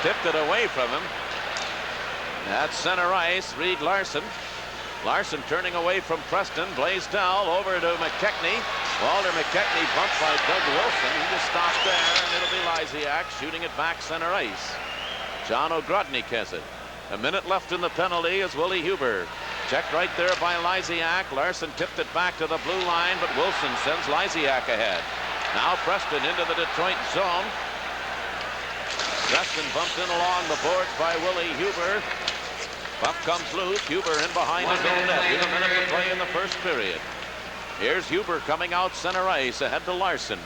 tipped it away from him. At center ice, Reed Larson. Larson turning away from Preston. Blaisdell over to McKechnie. Walter McKechnie bumped by Doug Wilson. He just stopped there, and it'll be Lysiak shooting it back center ice. John O'Grodnik has it. A minute left in the penalty as Willie Huber. Checked right there by Lysiak. Larson tipped it back to the blue line, but Wilson sends Lysiak ahead. Now Preston into the Detroit zone. Preston bumped in along the boards by Willie Huber. Puck comes loose. Huber in behind his own net. With a minute to play in the first period. Here's Huber coming out center ice ahead to Larson.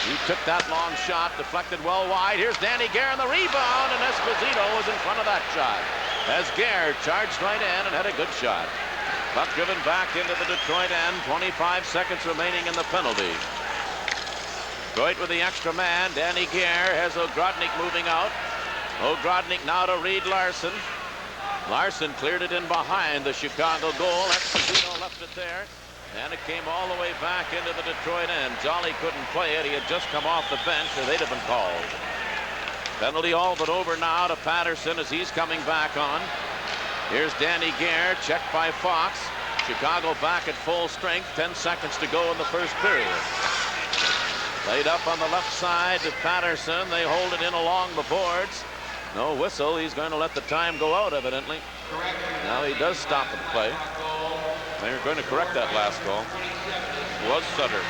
He took that long shot, deflected well wide. Here's Danny Gare on the rebound, and Esposito was in front of that shot as Gare charged right in and had a good shot. Puck driven back into the Detroit end. 25 seconds remaining in the penalty. Detroit with the extra man. Danny Gare has O'Grodnik moving out. O'Grodnik now to Reed Larson. Larson cleared it in behind the Chicago goal. Esposito left it there, and it came all the way back into the Detroit end. Jolly couldn't play it. He had just come off the bench, or they'd have been called. Penalty all but over now to Patterson as he's coming back on. Here's Danny Gare, checked by Fox. Chicago back at full strength. 10 seconds to go in the first period. Laid up on the left side to Patterson. They hold it in along the boards. No whistle. He's going to let the time go out, evidently. Now he does stop the play. They're going to correct that last call. It was Sutter.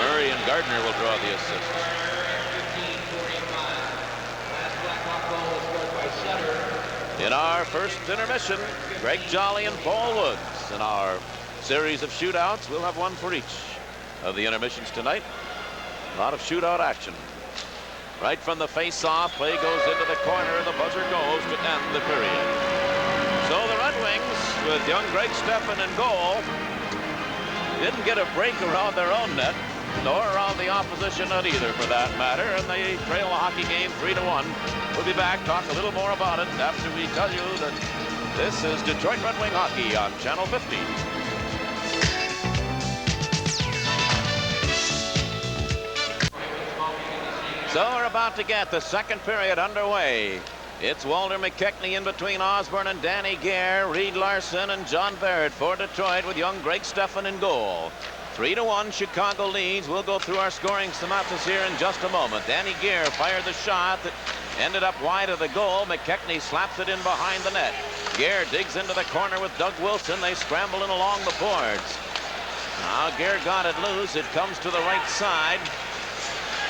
Murray and Gardner will draw the assist. In our first intermission, Greg Jolly and Paul Woods. In our series of shootouts, we'll have one for each of the intermissions tonight. A lot of shootout action. Right from the face-off, play goes into the corner, the buzzer goes to end the period. So the Red Wings, with young Greg Stephan in goal, didn't get a break around their own net, nor around the opposition net either, for that matter, and they trail the hockey game 3-1. We'll be back, talk a little more about it after we tell you that this is Detroit Red Wing Hockey on Channel 50. So we're about to get the second period underway. It's Walter McKechnie in between Osborne and Danny Gare, Reed Larson and John Barrett for Detroit with young Greg Stephan in goal. 3-1 Chicago leads. We'll go through our scoring synopsis here in just a moment. Danny Gare fired the shot that ended up wide of the goal. McKechnie slaps it in behind the net. Gare digs into the corner with Doug Wilson. They scramble in along the boards. Now Gare got it loose. It comes to the right side.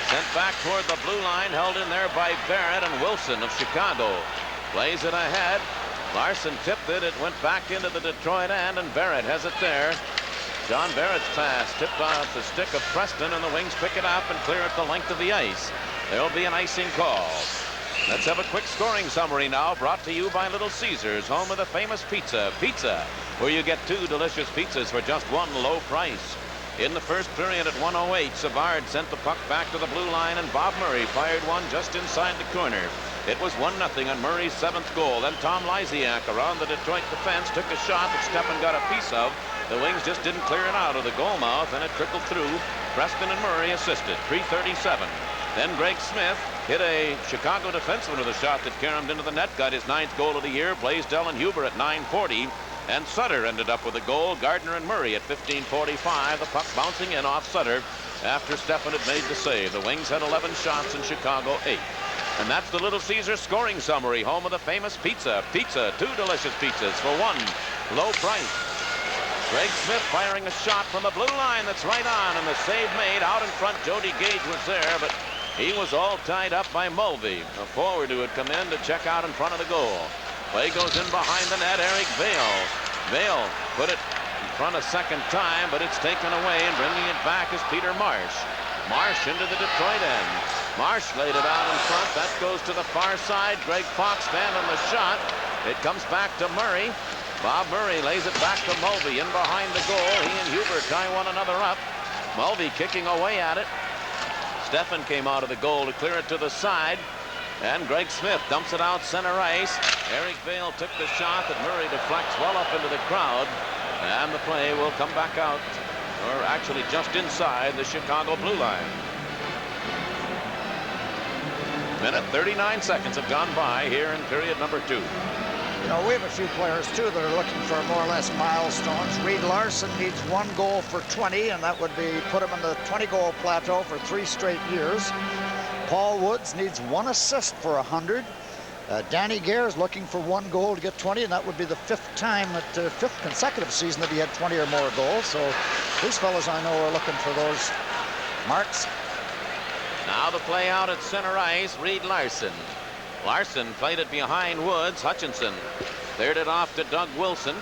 Sent back toward the blue line, held in there by Barrett, and Wilson of Chicago plays it ahead. Larson tipped it. It went back into the Detroit end, and Barrett has it there. John Barrett's pass tipped off the stick of Preston, and the Wings pick it up and clear it the length of the ice. There'll be an icing call. Let's have a quick scoring summary now, brought to you by Little Caesars, home of the famous pizza. Pizza, where you get 2 delicious pizzas for just 1 low price. In the first period at 1:08, Savard sent the puck back to the blue line, and Bob Murray fired one just inside the corner. It was 1-0 on Murray's 7th goal. Then Tom Lysiak around the Detroit defense took a shot that Stephan got a piece of. The Wings just didn't clear it out of the goal mouth, and it trickled through. Preston and Murray assisted. 3:37. Then Greg Smith hit a Chicago defenseman with a shot that caromed into the net, got his 9th goal of the year. Blaisdell and Huber at 9:40. And Sutter ended up with a goal. Gardner and Murray at 15:45. The puck bouncing in off Sutter after Stefan had made the save. The Wings had 11 shots and Chicago 8. And that's the Little Caesars scoring summary, home of the famous pizza. Pizza, 2 delicious pizzas for 1 low price. Greg Smith firing a shot from the blue line that's right on, and the save made out in front. Jody Gage was there, but he was all tied up by Mulvey, a forward who had come in to check out in front of the goal. Play goes in behind the net. Eric Vale. Vale put it in front a second time, but it's taken away, and bringing it back is Peter Marsh. Marsh into the Detroit end. Marsh laid it out in front. That goes to the far side. Greg Fox stand on the shot. It comes back to Murray. Bob Murray lays it back to Mulvey in behind the goal. He and Huber tie one another up. Mulvey kicking away at it. Stefan came out of the goal to clear it to the side. And Greg Smith dumps it out center ice. Eric Vale took the shot that Murray deflects well up into the crowd. And the play will come back out, or actually just inside the Chicago blue line. Minute 39 seconds have gone by here in period number 2. You know, we have a few players, too, that are looking for more or less milestones. Reed Larson needs 1 goal for 20, and that would be put him in the 20-goal plateau for 3 straight years. Paul Woods needs 1 assist for 100. Danny Gare is looking for 1 goal to get 20, and that would be the 5th consecutive season that he had 20 or more goals. So these fellas I know are looking for those marks. Now the play out at center ice. Reed Larson. Larson played it behind Woods. Hutchinson cleared it off to Doug Wilson.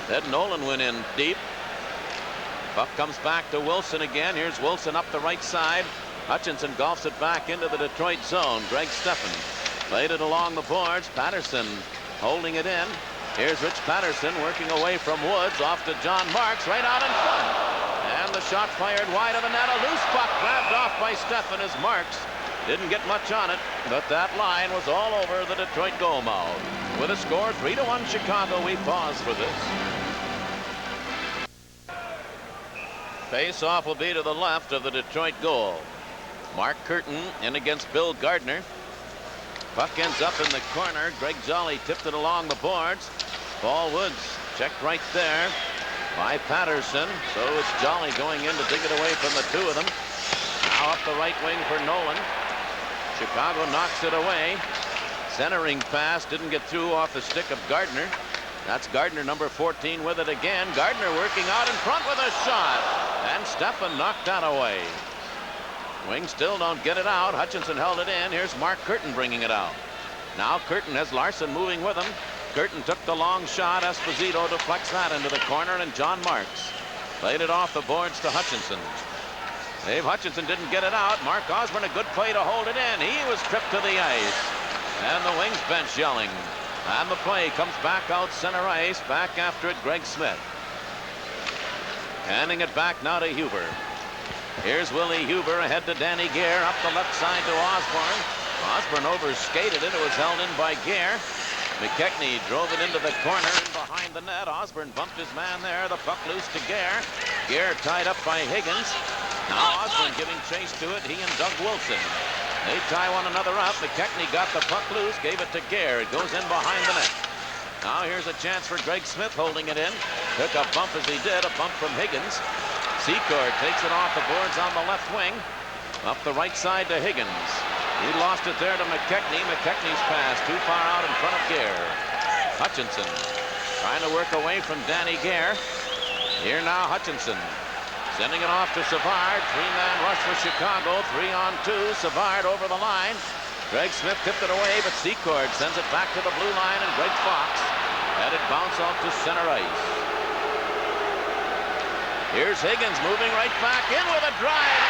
Then Nolan went in deep. Puck comes back to Wilson again. Here's Wilson up the right side. Hutchinson golfs it back into the Detroit zone. Greg Stefan played it along the boards. Patterson holding it in. Here's Rich Patterson working away from Woods. Off to John Marks, right out in front. And the shot fired wide of the net. A loose puck grabbed off by Stefan as Marks didn't get much on it, but that line was all over the Detroit goal mouth. With a score 3-1 Chicago, we pause for this. Face-off will be to the left of the Detroit goal. Mark Curtin in against Bill Gardner. Puck ends up in the corner. Greg Jolly tipped it along the boards. Paul Woods checked right there by Patterson. So it's Jolly going in to dig it away from the 2 of them. Now up the right wing for Nolan. Chicago knocks it away. Centering pass didn't get through off the stick of Gardner. That's Gardner, number 14, with it again. Gardner working out in front with a shot. And Stefan knocked that away. Wings still don't get it out. Hutchinson held it in. Here's Mark Curtin bringing it out. Now Curtin has Larson moving with him. Curtin took the long shot. Esposito deflects that into the corner, and John Marks played it off the boards to Hutchinson. Dave Hutchinson didn't get it out. Mark Osborne, a good play to hold it in. He was tripped to the ice. And the Wings bench yelling. And the play comes back out center ice. Back after it, Greg Smith. Handing it back now to Huber. Here's Willie Huber ahead to Danny Gare. Up the left side to Osborne. Osborne overskated it. It was held in by Gare. McKechnie drove it into the corner and behind the net. Osborne bumped his man there. The puck loose to Gare. Gare tied up by Higgins. Now Osborne giving chase to it. He and Doug Wilson. They tie one another up. McKechnie got the puck loose, gave it to Gare. It goes in behind the net. Now here's a chance for Greg Smith holding it in. Took a bump as he did. A bump from Higgins. Secord takes it off the boards on the left wing. Up the right side to Higgins. He lost it there to McKechnie. McKechnie's pass too far out in front of Gare. Hutchinson trying to work away from Danny Gare. Here now Hutchinson. Sending it off to Savard. 3-man rush for Chicago. 3-on-2. Savard over the line. Greg Smith tipped it away, but Secord sends it back to the blue line, and Greg Fox had it bounce off to center ice. Here's Higgins moving right back in with a drive.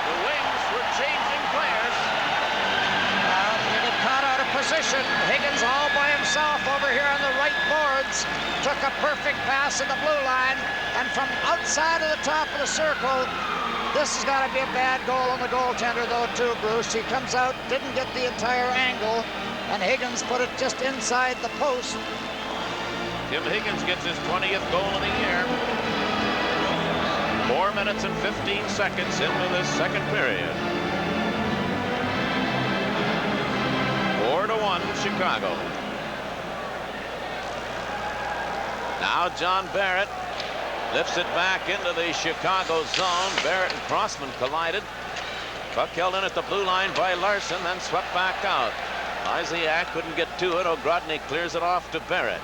The Wings were changing players. He got caught out of position. Higgins all by himself over here on the right boards. Took a perfect pass in the blue line. And from outside of the top of the circle, this has got to be a bad goal on the goaltender, though, too, Bruce. He comes out, didn't get the entire angle, and Higgins put it just inside the post. Tim Higgins gets his 20th goal of the year. 4 minutes and 15 seconds into this second period. 4-1 Chicago. Now John Barrett lifts it back into the Chicago zone. Barrett and Crossman collided. Puck held in at the blue line by Larson, then swept back out. Lysiak couldn't get to it. O'Grodny clears it off to Barrett.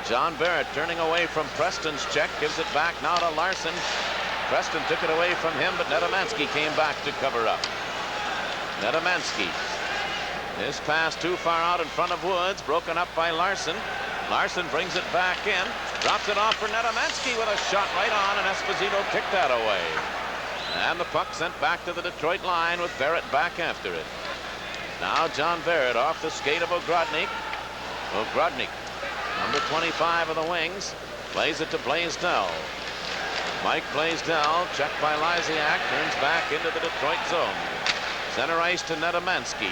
John Barrett turning away from Preston's check, gives it back now to Larson. Preston took it away from him, but Nedomansky came back to cover up. Nedomansky. His pass too far out in front of Woods, broken up by Larson. Larson brings it back in, drops it off for Nedomansky with a shot right on, and Esposito kicked that away. And the puck sent back to the Detroit line with Barrett back after it. Now John Barrett off the skate of O'Grodny. O'Grodny, number 25 of the Wings, plays it to Blaisdell. Mike Blaisdell, checked by Lysiak, turns back into the Detroit zone. Center ice to Nedomansky.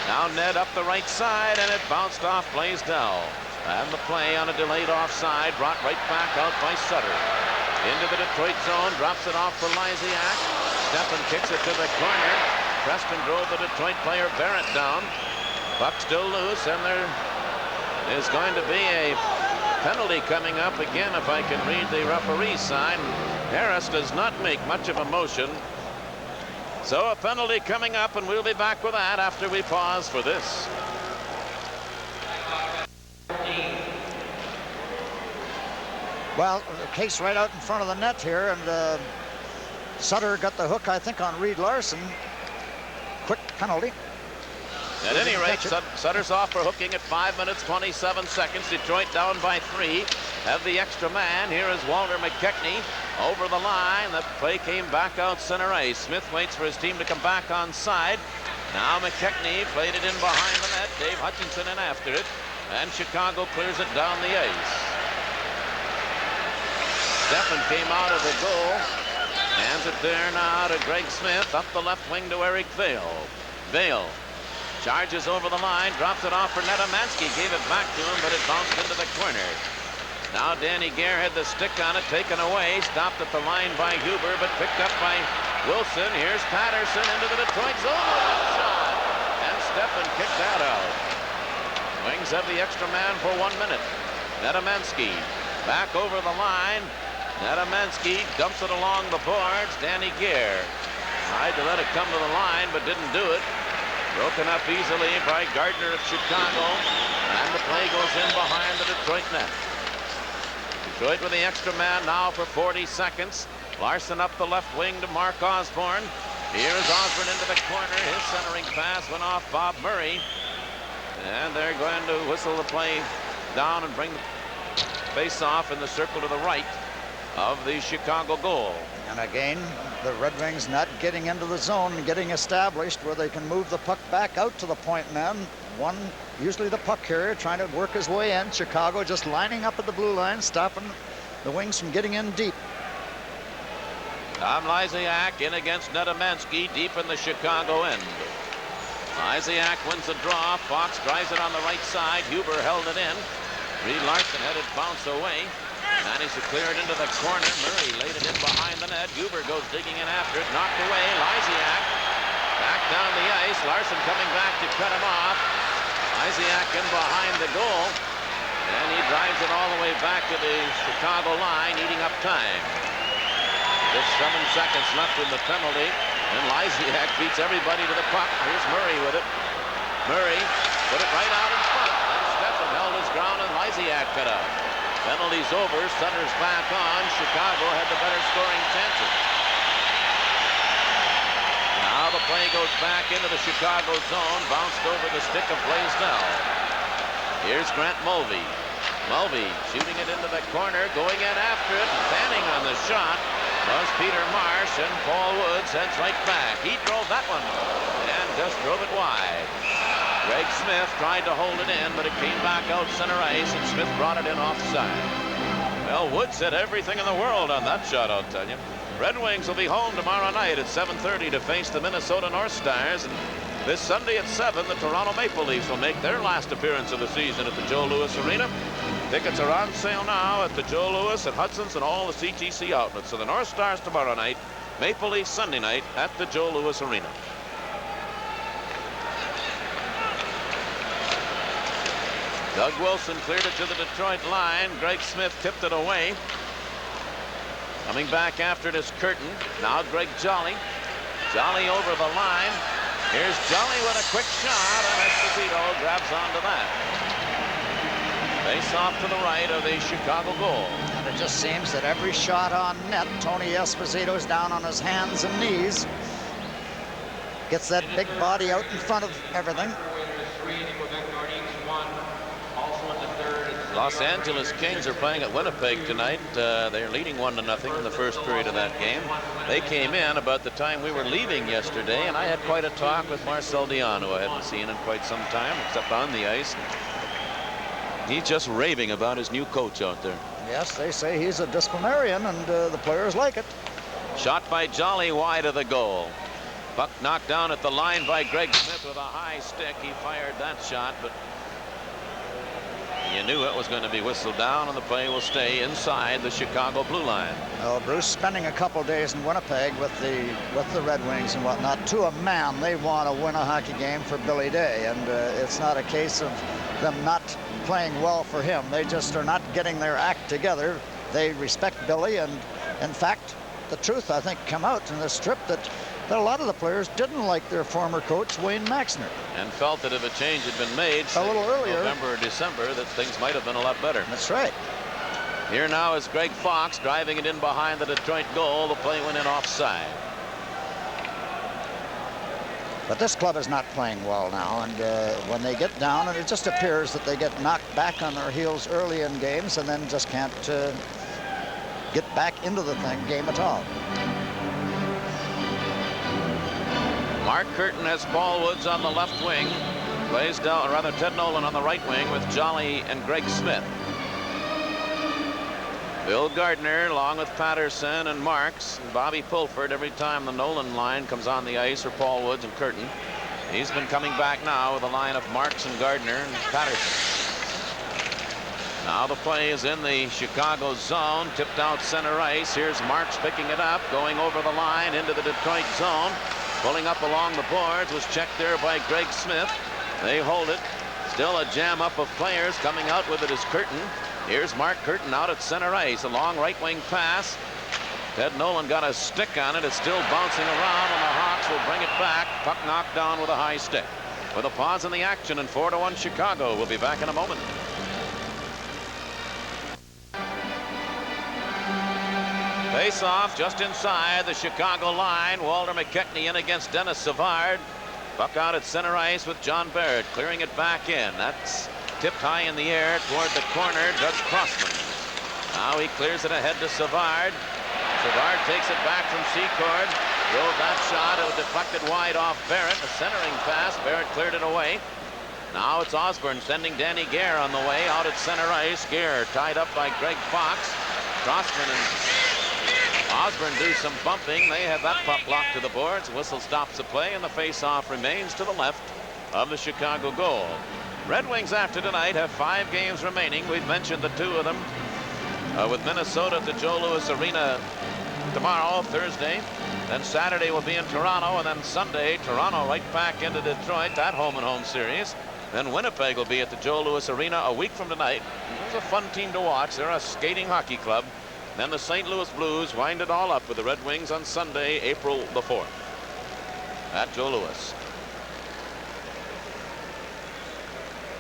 Now Ned up the right side, and it bounced off Blaisdell. And the play on a delayed offside brought right back out by Sutter. Into the Detroit zone, drops it off for Lysiak. Steffen kicks it to the corner. Preston drove the Detroit player Barrett down. Puck still loose, and there is going to be a penalty coming up again, if I can read the referee's sign. Harris does not make much of a motion. So a penalty coming up, and we'll be back with that after we pause for this. Well, the case right out in front of the net here, and Sutter got the hook, I think, on Reed Larson. Quick penalty. At any rate, Sutter's off for hooking at 5 minutes 27 seconds. Detroit down by 3. Have the extra man. Here is Walter McKechnie over the line. The play came back out center ice. Smith waits for his team to come back on side. Now McKechnie played it in behind the net. Dave Hutchinson in after it, and Chicago clears it down the ice. Steffen came out of the goal. Hands it there now to Greg Smith. Up the left wing to Eric Vale. Vale charges over the line, drops it off for Nedomansky. Gave it back to him, but it bounced into the corner. Now Danny Gare had the stick on it, taken away. Stopped at the line by Huber, but picked up by Wilson. Here's Patterson into the Detroit zone. Shot. And Steffen kicked that out. Wings have the extra man for 1 minute. Nedomansky back over the line. Nedomansky dumps it along the boards. Danny Gare tried to let it come to the line, but didn't do it. Broken up easily by Gardner of Chicago, and the play goes in behind the Detroit net. Detroit with the extra man now for 40 seconds. Larson up the left wing to Mark Osborne. Here's Osborne into the corner. His centering pass went off Bob Murray, and they're going to whistle the play down and bring the face off in the circle to the right of the Chicago goal. And again, the Red Wings not getting into the zone and getting established where they can move the puck back out to the point man. One, usually the puck carrier, trying to work his way in. Chicago just lining up at the blue line, stopping the Wings from getting in deep. Tom Lysiak in against Nedomansky deep in the Chicago end. Lysiak wins the draw. Fox drives it on the right side. Huber held it in. Reed Larson had it bounce away. Managed to clear it into the corner. Murray laid it in behind the net. Huber goes digging in after it. Knocked away. Lysiak back down the ice. Larson coming back to cut him off. Lysiak in behind the goal. And he drives it all the way back to the Chicago line, eating up time. Just 7 seconds left in the penalty. And Lysiak beats everybody to the puck. Here's Murray with it. Murray put it right out in front. And Steffen held his ground, and Lysiak cut out. Penalty's over. Sutter's back on. Chicago had the better scoring chances. Now the play goes back into the Chicago zone. Bounced over the stick of Blaisdell. Here's Grant Mulvey. Mulvey shooting it into the corner. Going in after it. Standing on the shot was Peter Marsh, and Paul Woods heads right back. He drove that one and just drove it wide. Greg Smith tried to hold it in, but it came back out center ice, and Smith brought it in offside. Well, Woods had everything in the world on that shot, I'll tell you. Red Wings will be home tomorrow night at 7:30 to face the Minnesota North Stars. And this Sunday at 7, the Toronto Maple Leafs will make their last appearance of the season at the Joe Louis Arena. Tickets are on sale now at the Joe Louis, at Hudson's, and all the CTC outlets. So the North Stars tomorrow night, Maple Leafs Sunday night at the Joe Louis Arena. Doug Wilson cleared it to the Detroit line. Greg Smith tipped it away. Coming back after it is Curtin. Now Greg Jolly. Jolly over the line. Here's Jolly with a quick shot, and Esposito grabs onto that. Face off to the right of the Chicago goal. And it just seems that every shot on net, Tony Esposito's down on his hands and knees. Gets that big body out in front of everything. Los Angeles Kings are playing at Winnipeg tonight. They're leading 1-0 in the first period of that game. They came in about the time we were leaving yesterday, and I had quite a talk with Marcel Dion, who I hadn't seen in quite some time, except on the ice. He's just raving about his new coach out there. Yes, they say he's a disciplinarian, and the players like it. Shot by Jolly wide of the goal. Puck knocked down at the line by Greg Smith with a high stick. He fired that shot, but you knew it was going to be whistled down, and the play will stay inside the Chicago blue line. Well, Bruce, spending a couple days in Winnipeg with the Red Wings and whatnot, to a man, they want to win a hockey game for Billy Day, and it's not a case of them not playing well for him. They just are not getting their act together. They respect Billy, and in fact, the truth, I think, come out in this trip that a lot of the players didn't like their former coach, Wayne Maxner. And felt that if a change had been made a little earlier, November or December, that things might have been a lot better. That's right. Here now is Greg Fox driving it in behind the Detroit goal. The play went in offside. But this club is not playing well now, and when they get down, and it just appears that they get knocked back on their heels early in games and then just can't get back into the game at all. Mark Curtin has Paul Woods on the left wing. Plays down, or rather Ted Nolan on the right wing with Jolly and Greg Smith. Bill Gardner along with Patterson and Marks and Bobby Pulford every time the Nolan line comes on the ice, or Paul Woods and Curtin. He's been coming back now with a line of Marks and Gardner and Patterson. Now the play is in the Chicago zone, tipped out center ice. Here's Marks picking it up, going over the line into the Detroit zone. Pulling up along the boards, was checked there by Greg Smith. They hold it. Still a jam up of players. Coming out with it is Curtin. Here's Mark Curtin out at center ice. A long right wing pass. Ted Nolan got a stick on it. It's still bouncing around, and the Hawks will bring it back. Puck knocked down with a high stick. With a pause in the action, and 4-1 Chicago. We'll be back in a moment. Face off just inside the Chicago line. Walter McKechnie in against Dennis Savard. Puck out at center ice with John Barrett clearing it back in. That's tipped high in the air toward the corner. Doug Crossman. Now he clears it ahead to Savard. Savard takes it back from Secord. Drove that shot. It was deflected wide off Barrett. A centering pass. Barrett cleared it away. Now it's Osborne sending Danny Gare on the way out at center ice. Gare tied up by Greg Fox. Crossman and Osborne do some bumping. They have that puck locked to the boards. Whistle stops the play, and the face-off remains to the left of the Chicago goal. Red Wings after tonight have 5 games remaining. We've mentioned the 2 of them with Minnesota at the Joe Louis Arena tomorrow, Thursday. Then Saturday will be in Toronto, and then Sunday, Toronto right back into Detroit, that home-and-home series. Then Winnipeg will be at the Joe Louis Arena a week from tonight. It's a fun team to watch. They're a skating hockey club. Then the St. Louis Blues wind it all up with the Red Wings on Sunday, April the 4th at Joe Louis.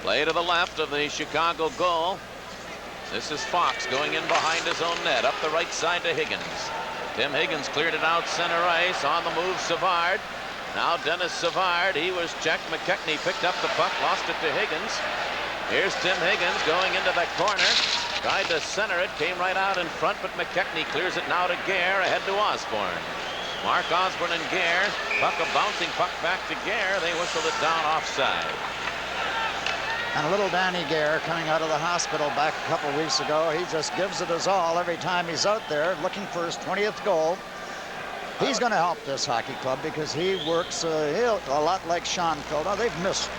Play to the left of the Chicago goal. This is Fox going in behind his own net, up the right side to Higgins. Tim Higgins cleared it out center ice. On the move, Savard. Now Dennis Savard. He was checked. McKechnie picked up the puck, lost it to Higgins. Here's Tim Higgins going into the corner. Tried to center it, came right out in front, but McKechnie clears it now to Gare, ahead to Osborne. Mark Osborne and Gare. Puck, a bouncing puck back to Gare. They whistled it down offside. And little Danny Gare coming out of the hospital back a couple weeks ago. He just gives it his all every time he's out there looking for his 20th goal. He's going to help this hockey club because he works a lot like Sean Phil. Now, they've missed.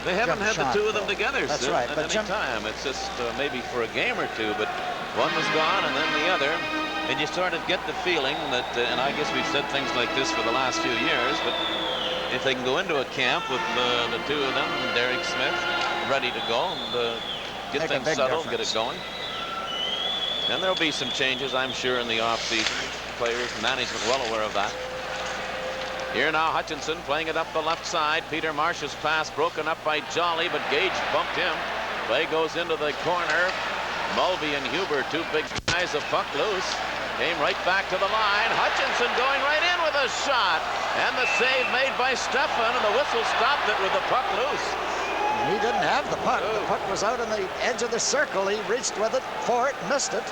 They haven't had the 2 of them together That's right, at but any time. It's just maybe for a game or 2, but one was gone and then the other. And you sort of get the feeling that, and I guess we've said things like this for the last few years, but if they can go into a camp with the 2 of them, Derek Smith, ready to go and get things settled, get it going. And there'll be some changes, I'm sure, in the offseason. Players, management well aware of that. Here now Hutchinson playing it up the left side. Peter Marsh's pass broken up by Jolly, but Gage bumped him. Play goes into the corner. Mulvey and Huber, two big guys, a puck loose. Came right back to the line. Hutchinson going right in with a shot. And the save made by Stefan, and the whistle stopped it with the puck loose. He didn't have the puck. The puck was out on the edge of the circle. He reached with it for it, missed it.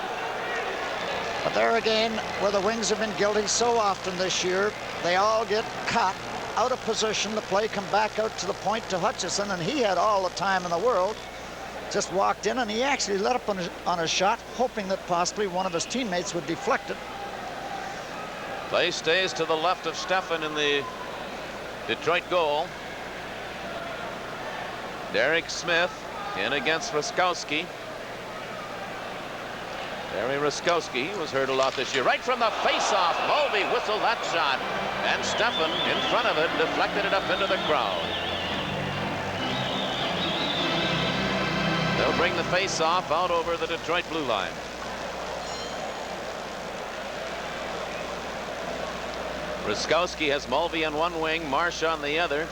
But there again, where the Wings have been guilty so often this year, they all get caught out of position. The play come back out to the point to Hutchison, and he had all the time in the world. Just walked in, and he actually let up on a shot, hoping that possibly one of his teammates would deflect it. Play stays to the left of Stefan in the Detroit goal. Derek Smith in against Ruskowski. Barry Ruskowski was hurt a lot this year. Right from the face-off, Mulvey whistled that shot. And Stefan in front of it deflected it up into the crowd. They'll bring the face-off out over the Detroit blue line. Ruskowski has Mulvey on one wing, Marsh on the other.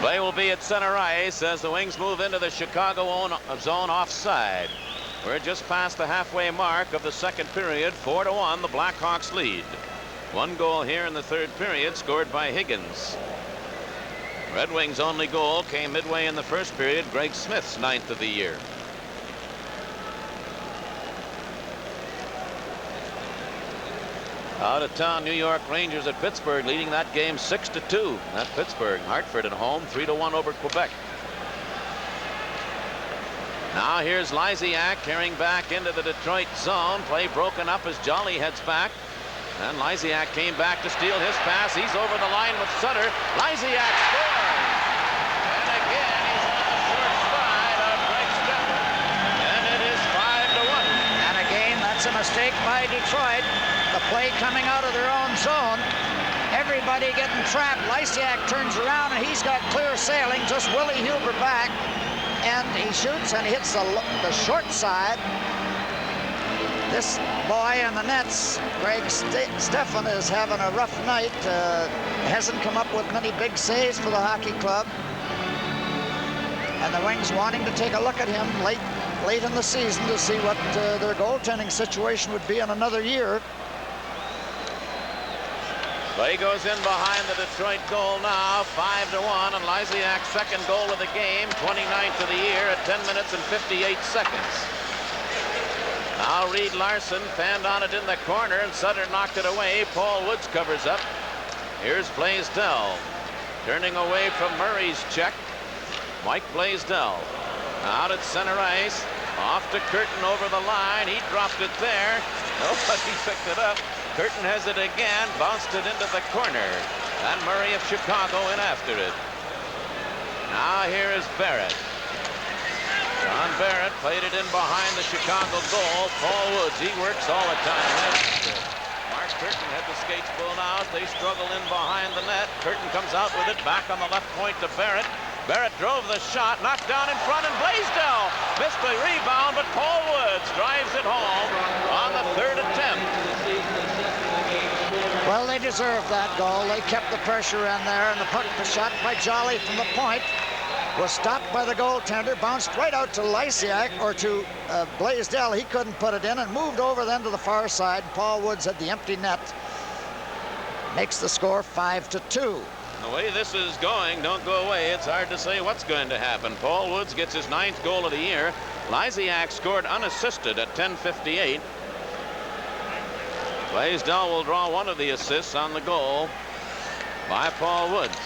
Play will be at center ice as the Wings move into the Chicago zone offside. We're just past the halfway mark of the second period. 4-1, the Blackhawks lead. One goal here in the third period, scored by Higgins. Red Wings' only goal came midway in the first period, Greg Smith's 9th of the year. Out of town, New York Rangers at Pittsburgh, leading that game 6-2. At Pittsburgh. Hartford at home, 3-1 over Quebec. Now here's Lysiak carrying back into the Detroit zone. Play broken up as Jolly heads back. And Lysiak came back to steal his pass. He's over the line with Sutter. Lysiak scores! And again, he's on the short side of Greg Stefan. And it is 5-1. And again, that's a mistake by Detroit. The play coming out of their own zone. Everybody getting trapped. Lysiak turns around, and he's got clear sailing. Just Willie Huber back. And he shoots and hits the short side. This boy in the nets, Greg Stefan, is having a rough night. Hasn't come up with many big saves for the hockey club. And the Wings wanting to take a look at him late in the season to see what their goaltending situation would be in another year. Play goes in behind the Detroit goal now, 5-1, and Lysiak's second goal of the game, 29th of the year at 10 minutes and 58 seconds. Now Reed Larson fanned on it in the corner, and Sutter knocked it away. Paul Woods covers up. Here's Blaisdell turning away from Murray's check. Mike Blaisdell out at center ice, off to Curtin over the line. He dropped it there. Nobody picked it up. Curtin has it again, bounced it into the corner, and Murray of Chicago in after it. Now here is Barrett. John Barrett played it in behind the Chicago goal. Paul Woods, he works all the time. Mark Curtin had the skates pulled out. They struggle in behind the net. Curtin comes out with it, back on the left point to Barrett. Barrett drove the shot, knocked down in front, and Blaisdell missed the rebound, but Paul Woods drives it home on the third attempt. Well, they deserved that goal. They kept the pressure in there, and the shot by Jolly from the point was stopped by the goaltender, bounced right out to Lysiak, or to Blaisdell. He couldn't put it in, and moved over then to the far side. Paul Woods had the empty net. Makes the score 5-2. The way this is going, don't go away. It's hard to say what's going to happen. Paul Woods gets his 9th goal of the year. Lysiak scored unassisted at 10:58. Blaisdell will draw one of the assists on the goal by Paul Woods.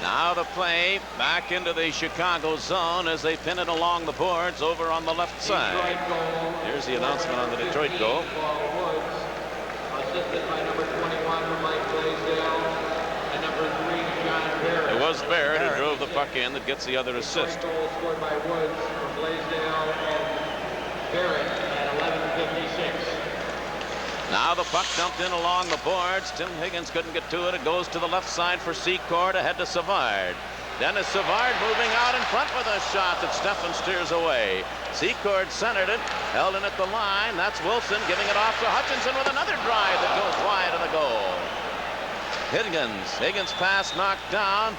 Now the play back into the Chicago zone as they pin it along the boards over on the left side. Here's the announcement on the Detroit goal. Assisted by number 21, Mike Blaisdell, and number 3, John Barrett. It was Barrett who drove the puck in that gets the other assist. Goal scored by Woods from Blaisdell and Barrett at 11:56. Now the puck dumped in along the boards. Tim Higgins couldn't get to it. It goes to the left side for Secord ahead to Savard. Dennis Savard moving out in front with a shot that Steffen steers away. Secord centered it, held in at the line. That's Wilson giving it off to Hutchinson with another drive that goes wide of the goal. Higgins pass knocked down.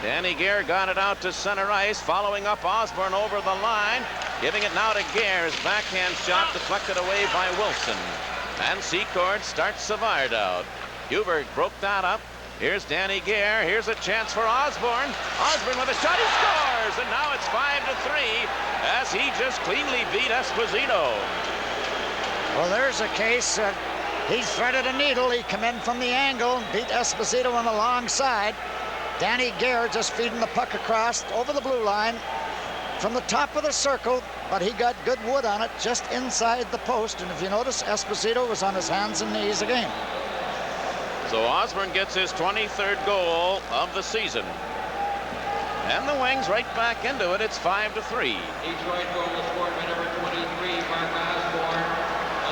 Danny Gare got it out to center ice, following up Osborne over the line. Giving it now to Gare. His backhand shot deflected away by Wilson. And Secord starts Savard out. Huber broke that up. Here's Danny Gare. Here's a chance for Osborne. Osborne with a shot. He scores. And now it's 5-3 as he just cleanly beat Esposito. Well, there's a case. He threaded a needle. He come in from the angle, beat Esposito on the long side. Danny Gare just feeding the puck across over the blue line from the top of the circle, but he got good wood on it just inside the post. And if you notice, Esposito was on his hands and knees again. So Osborne gets his 23rd goal of the season. And the Wings right back into it. It's 5-3. Detroit goal was scored by number 23, Mark Osborne.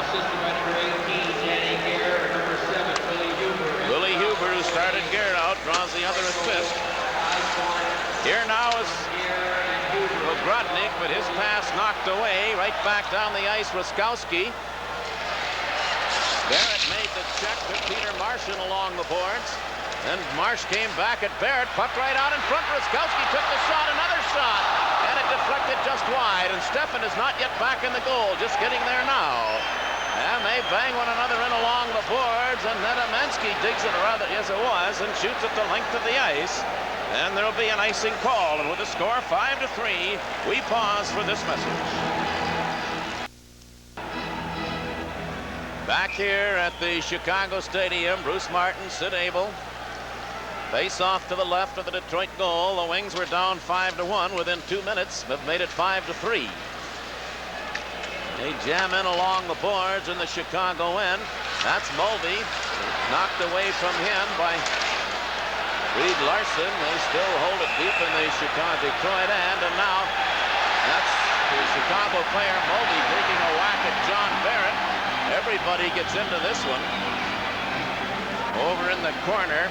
Assisted by number 18, Danny Gare, and number 7, Willie Huber. Willie Huber, who started Gare out, draws the other assist. Here now is Grodnik, but his pass knocked away. Right back down the ice, Ruskowski. Barrett made the check to Peter Martian along the boards. Then Marsh came back at Barrett, puck right out in front. Ruskowski took the shot, another shot, and it deflected just wide. And Steffen is not yet back in the goal, just getting there now. And they bang one another in along the boards, and Nedemansky digs it, or rather, yes it was, and shoots it the length of the ice. And there'll be an icing call, and with the score 5-3, we pause for this message. Back here at the Chicago Stadium, Bruce Martin, Sid Abel. Face off to the left of the Detroit goal. The Wings were down 5-1 within 2 minutes, have made it 5-3. They jam in along the boards in the Chicago end. That's Mulvey, knocked away from him by Reed Larson. They still hold it deep in the Detroit end, and now that's the Chicago player Mulvey taking a whack at John Barrett. Everybody gets into this one. Over in the corner,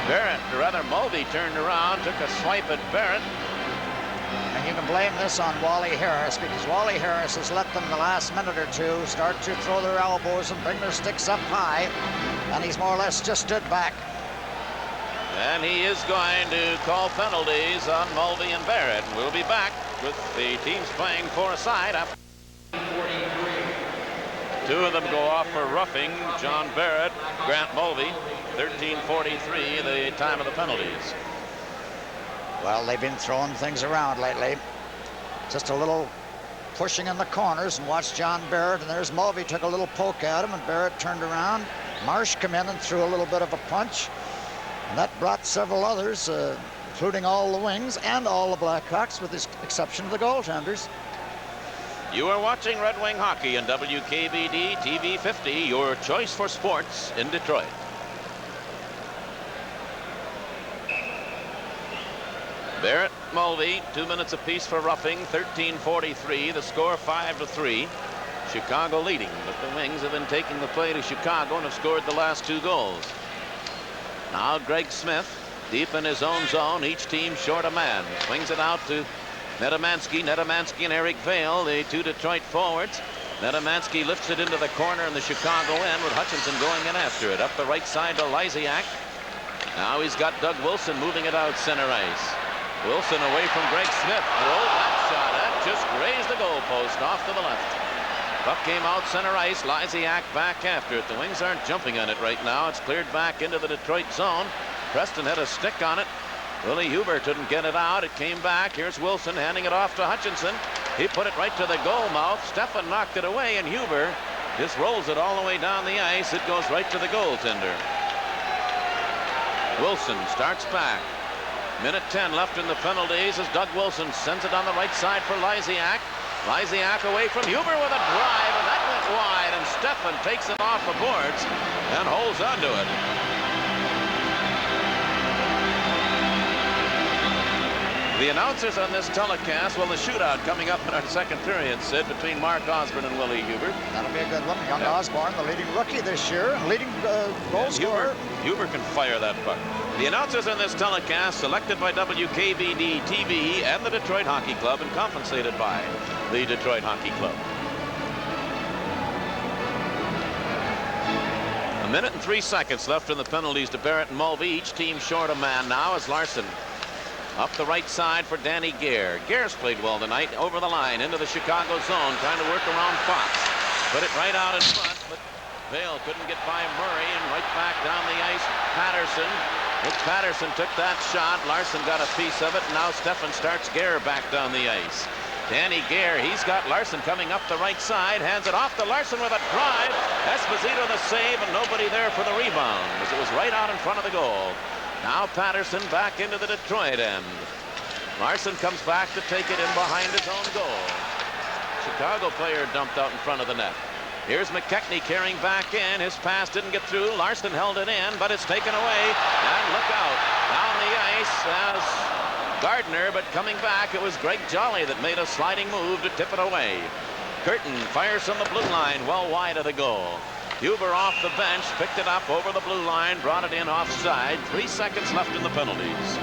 Barrett, or rather Mulvey, turned around, took a swipe at Barrett. And you can blame this on Wally Harris, because Wally Harris has let them the last minute or two start to throw their elbows and bring their sticks up high, and he's more or less just stood back. And he is going to call penalties on Mulvey and Barrett. We'll be back with the teams playing for a side after. 2 of them go off for roughing. John Barrett, Grant Mulvey. 13:43, the time of the penalties. Well, they've been throwing things around lately. Just a little pushing in the corners, and watch John Barrett, and there's Mulvey took a little poke at him, and Barrett turned around. Marsh come in and threw a little bit of a punch, and that brought several others, including all the Wings and all the Blackhawks, with the exception of the goaltenders. You are watching Red Wing Hockey on WKBD TV 50, your choice for sports in Detroit. Barrett, Mulvey, 2 minutes apiece for roughing, 13:43, the score 5-3. Chicago leading, but the Wings have been taking the play to Chicago and have scored the last 2 goals. Now Greg Smith, deep in his own zone, each team short a man. Swings it out to Nedemansky and Eric Vale, the 2 Detroit forwards. Nedemansky lifts it into the corner in the Chicago end with Hutchinson going in after it. Up the right side to Lysiak. Now he's got Doug Wilson moving it out center ice. Wilson away from Greg Smith. Rolled that shot. That just grazed the goalpost off to the left. Puck came out center ice. Lysiak back after it. The Wings aren't jumping on it right now. It's cleared back into the Detroit zone. Preston had a stick on it. Willie Huber didn't get it out. It came back. Here's Wilson handing it off to Hutchinson. He put it right to the goal mouth. Steffen knocked it away, and Huber just rolls it all the way down the ice. It goes right to the goaltender. Wilson starts back. Minute 10 left in the penalties as Doug Wilson sends it on the right side for Lysiak. Lysiak away from Huber with a drive, and that went wide, and Steffen takes it off the boards and holds onto it. The announcers on this telecast, well, the shootout coming up in our second period, Sid, between Mark Osborne and Willie Huber. That'll be a good one. Young Osborne, the leading rookie this year, leading goal scorer. Huber can fire that puck. The announcers on this telecast, selected by WKBD TV and the Detroit Hockey Club and compensated by the Detroit Hockey Club. A minute and 3 seconds left in the penalties to Barrett and Mulvey. Each team short a man now as Larson up the right side for Danny Gare. Gare's played well tonight. Over the line into the Chicago zone, trying to work around Fox. Put it right out in front, but Vale couldn't get by Murray, and right back down the ice, Patterson. Patterson took that shot. Larson got a piece of it, and now Steffen starts Gare back down the ice. Danny Gare, he's got Larson coming up the right side, hands it off to Larson with a drive. Esposito the save, and nobody there for the rebound, as it was right out in front of the goal. Now Patterson back into the Detroit end. Larson comes back to take it in behind his own goal. Chicago player dumped out in front of the net. Here's McKechnie carrying back in. His pass didn't get through. Larson held it in, but it's taken away. And look out. Down the ice as Gardner, but coming back, it was Greg Jolly that made a sliding move to tip it away. Curtin fires from the blue line, well wide of the goal. Huber off the bench, picked it up over the blue line, brought it in offside. 3 seconds left in the penalties.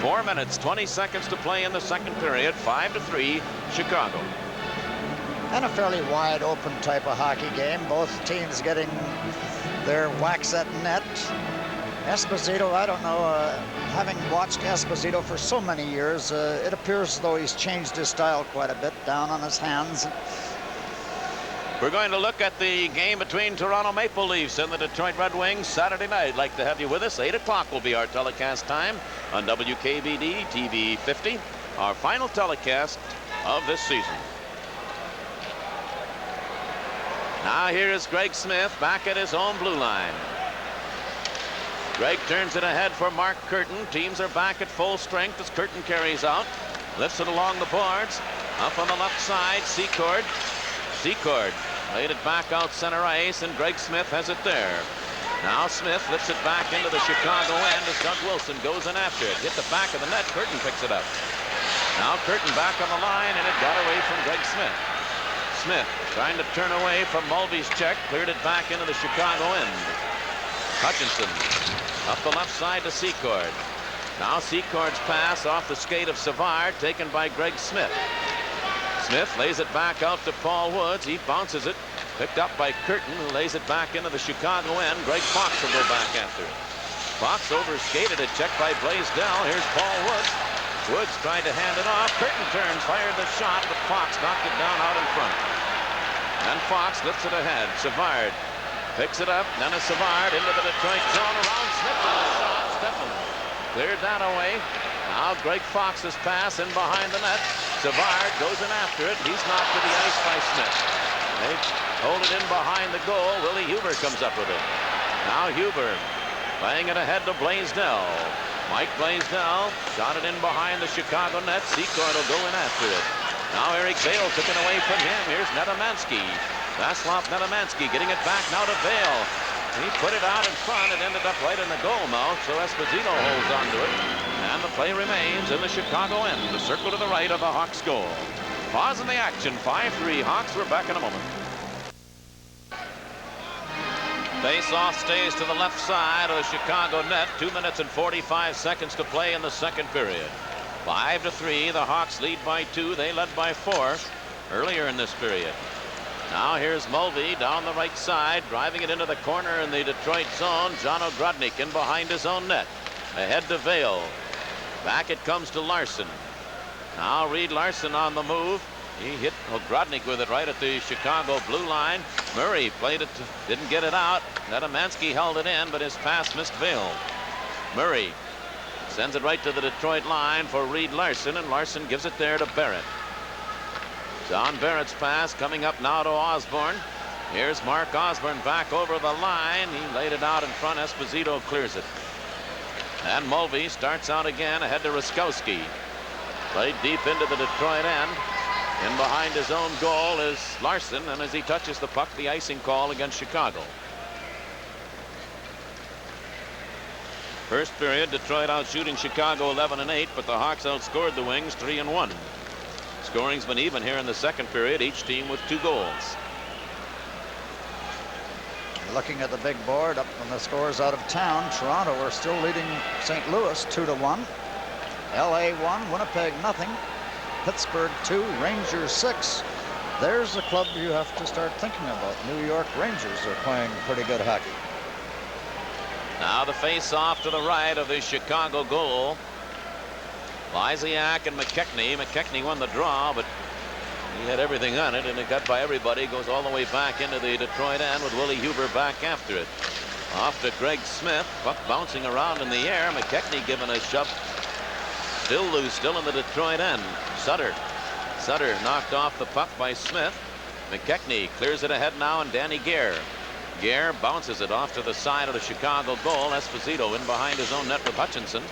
4 minutes, 20 seconds to play in the second period. 5-3, Chicago. And a fairly wide open type of hockey game. Both teams getting their whacks at net. Esposito, I don't know, having watched Esposito for so many years, it appears as though he's changed his style quite a bit, down on his hands. We're going to look at the game between Toronto Maple Leafs and the Detroit Red Wings Saturday night. I'd like to have you with us. 8 o'clock will be our telecast time on WKBD TV 50, our final telecast of this season. Now here is Greg Smith back at his own blue line. Greg turns it ahead for Mark Curtin. Teams are back at full strength as Curtin carries out. Lifts it along the boards. Up on the left side, Secord. Secord laid it back out center ice, and Greg Smith has it there. Now Smith lifts it back into the Chicago end as Doug Wilson goes in after it. Hit the back of the net. Curtin picks it up. Now Curtin back on the line, and it got away from Greg Smith. Smith trying to turn away from Mulvey's check, cleared it back into the Chicago end. Hutchinson up the left side to Secord. Now Secord's pass off the skate of Savard, taken by Greg Smith. Smith lays it back out to Paul Woods. He bounces it, picked up by Curtin, who lays it back into the Chicago end. Greg Fox will go back after it. Fox overskated it, checked by Blaisdell. Here's Paul Woods. Woods tried to hand it off. Curtin turns, fired the shot, but Fox knocked it down out in front. And Fox lifts it ahead. Savard picks it up. Dennis Savard into the Detroit zone around Smith on the shot. Steffen cleared that away. Now Greg Fox's pass in behind the net. Savard goes in after it. He's knocked to the ice by Smith. They hold it in behind the goal. Willie Huber comes up with it. Now Huber playing it ahead to Blaisdell. Mike Blaisdell shot it in behind the Chicago net. Secord will go in after it. Now Eric Vale took it away from him. Here's Nedomansky. Vaslav Nedomansky getting it back now to Vale. He put it out in front. It ended up right in the goal mouth, so Esposito holds onto it. And the play remains in the Chicago end. The circle to the right of the Hawks goal. Pause in the action. 5-3 Hawks. We're back in a moment. Face-off stays to the left side of the Chicago net. 2 minutes and 45 seconds to play in the second period. 5-3. The Hawks lead by 2. They led by 4 earlier in this period. Now here's Mulvey down the right side, driving it into the corner in the Detroit zone. John Ogrodnik in behind his own net. Ahead to Vale. Back it comes to Larson. Now Reed Larson on the move. He hit Ogrodnik with it right at the Chicago blue line. Murray played it, didn't get it out. Nedomansky held it in, but his pass missed Vale. Murray sends it right to the Detroit line for Reed Larson, and Larson gives it there to Barrett. John Barrett's pass coming up now to Osborne. Here's Mark Osborne back over the line. He laid it out in front. Esposito clears it. And Mulvey starts out again ahead to Ruskowski. Played deep into the Detroit end. In behind his own goal is Larson, and as he touches the puck, the icing call against Chicago. First period, Detroit out shooting Chicago 11-8, but the Hawks outscored the Wings 3-1. Scoring's been even here in the second period, each team with 2 goals. Looking at the big board up on the scores out of town, Toronto are still leading St. Louis 2-1. LA 1, Winnipeg nothing. Pittsburgh 2, Rangers 6. There's a club you have to start thinking about. New York Rangers are playing pretty good hockey. Now the face-off to the right of the Chicago goal. Lysiak and McKechnie. McKechnie won the draw, but he had everything on it, and it got by everybody. Goes all the way back into the Detroit end with Willie Huber back after it. Off to Greg Smith. Puck bouncing around in the air. McKechnie giving a shove. Still loose, still in the Detroit end. Sutter knocked off the puck by Smith. McKechnie clears it ahead now, and Danny Gare. Gare bounces it off to the side of the Chicago goal. Esposito in behind his own net with Hutchinson.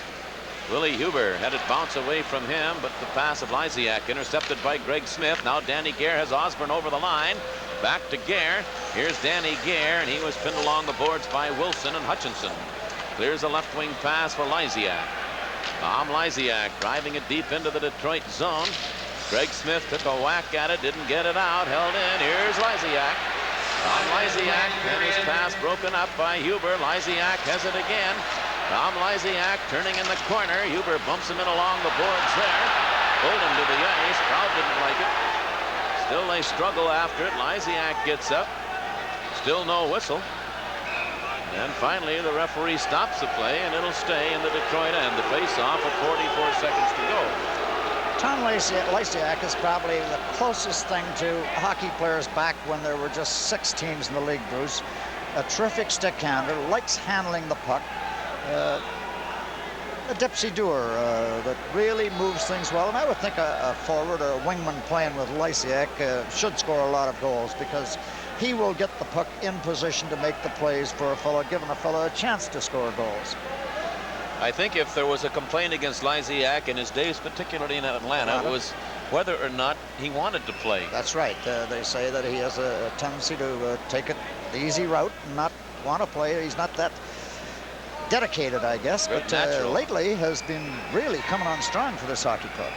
Willie Huber had it bounce away from him, but the pass of Lysiak intercepted by Greg Smith. Now Danny Gare has Osborne over the line. Back to Gare. Here's Danny Gare, and he was pinned along the boards by Wilson and Hutchinson. Clears a left wing pass for Lysiak. Tom Lysiak driving it deep into the Detroit zone. Greg Smith took a whack at it, didn't get it out, held in. Here's Lysiak. Tom Lysiak, and his pass broken up by Huber. Lysiak has it again. Tom Lysiak turning in the corner. Huber bumps him in along the boards there. Pulled him to the ice. Crowd didn't like it. Still they struggle after it. Lysiak gets up. Still no whistle. And finally the referee stops the play, and it'll stay in the Detroit end. The face-off with 44 seconds to go. Tom Lysiak is probably the closest thing to hockey players back when there were just 6 teams in the league, Bruce. A terrific stick handler, likes handling the puck. A dipsy-doer that really moves things well. And I would think a forward or a wingman playing with Lysiak should score a lot of goals, because he will get the puck in position to make the plays for a fellow, giving a fellow a chance to score goals. I think if there was a complaint against Lysiak in his days, particularly in Atlanta, it was whether or not he wanted to play. That's right. They say that he has a tendency to take it the easy route and not want to play. He's not that dedicated, I guess, but lately has been really coming on strong for this hockey club.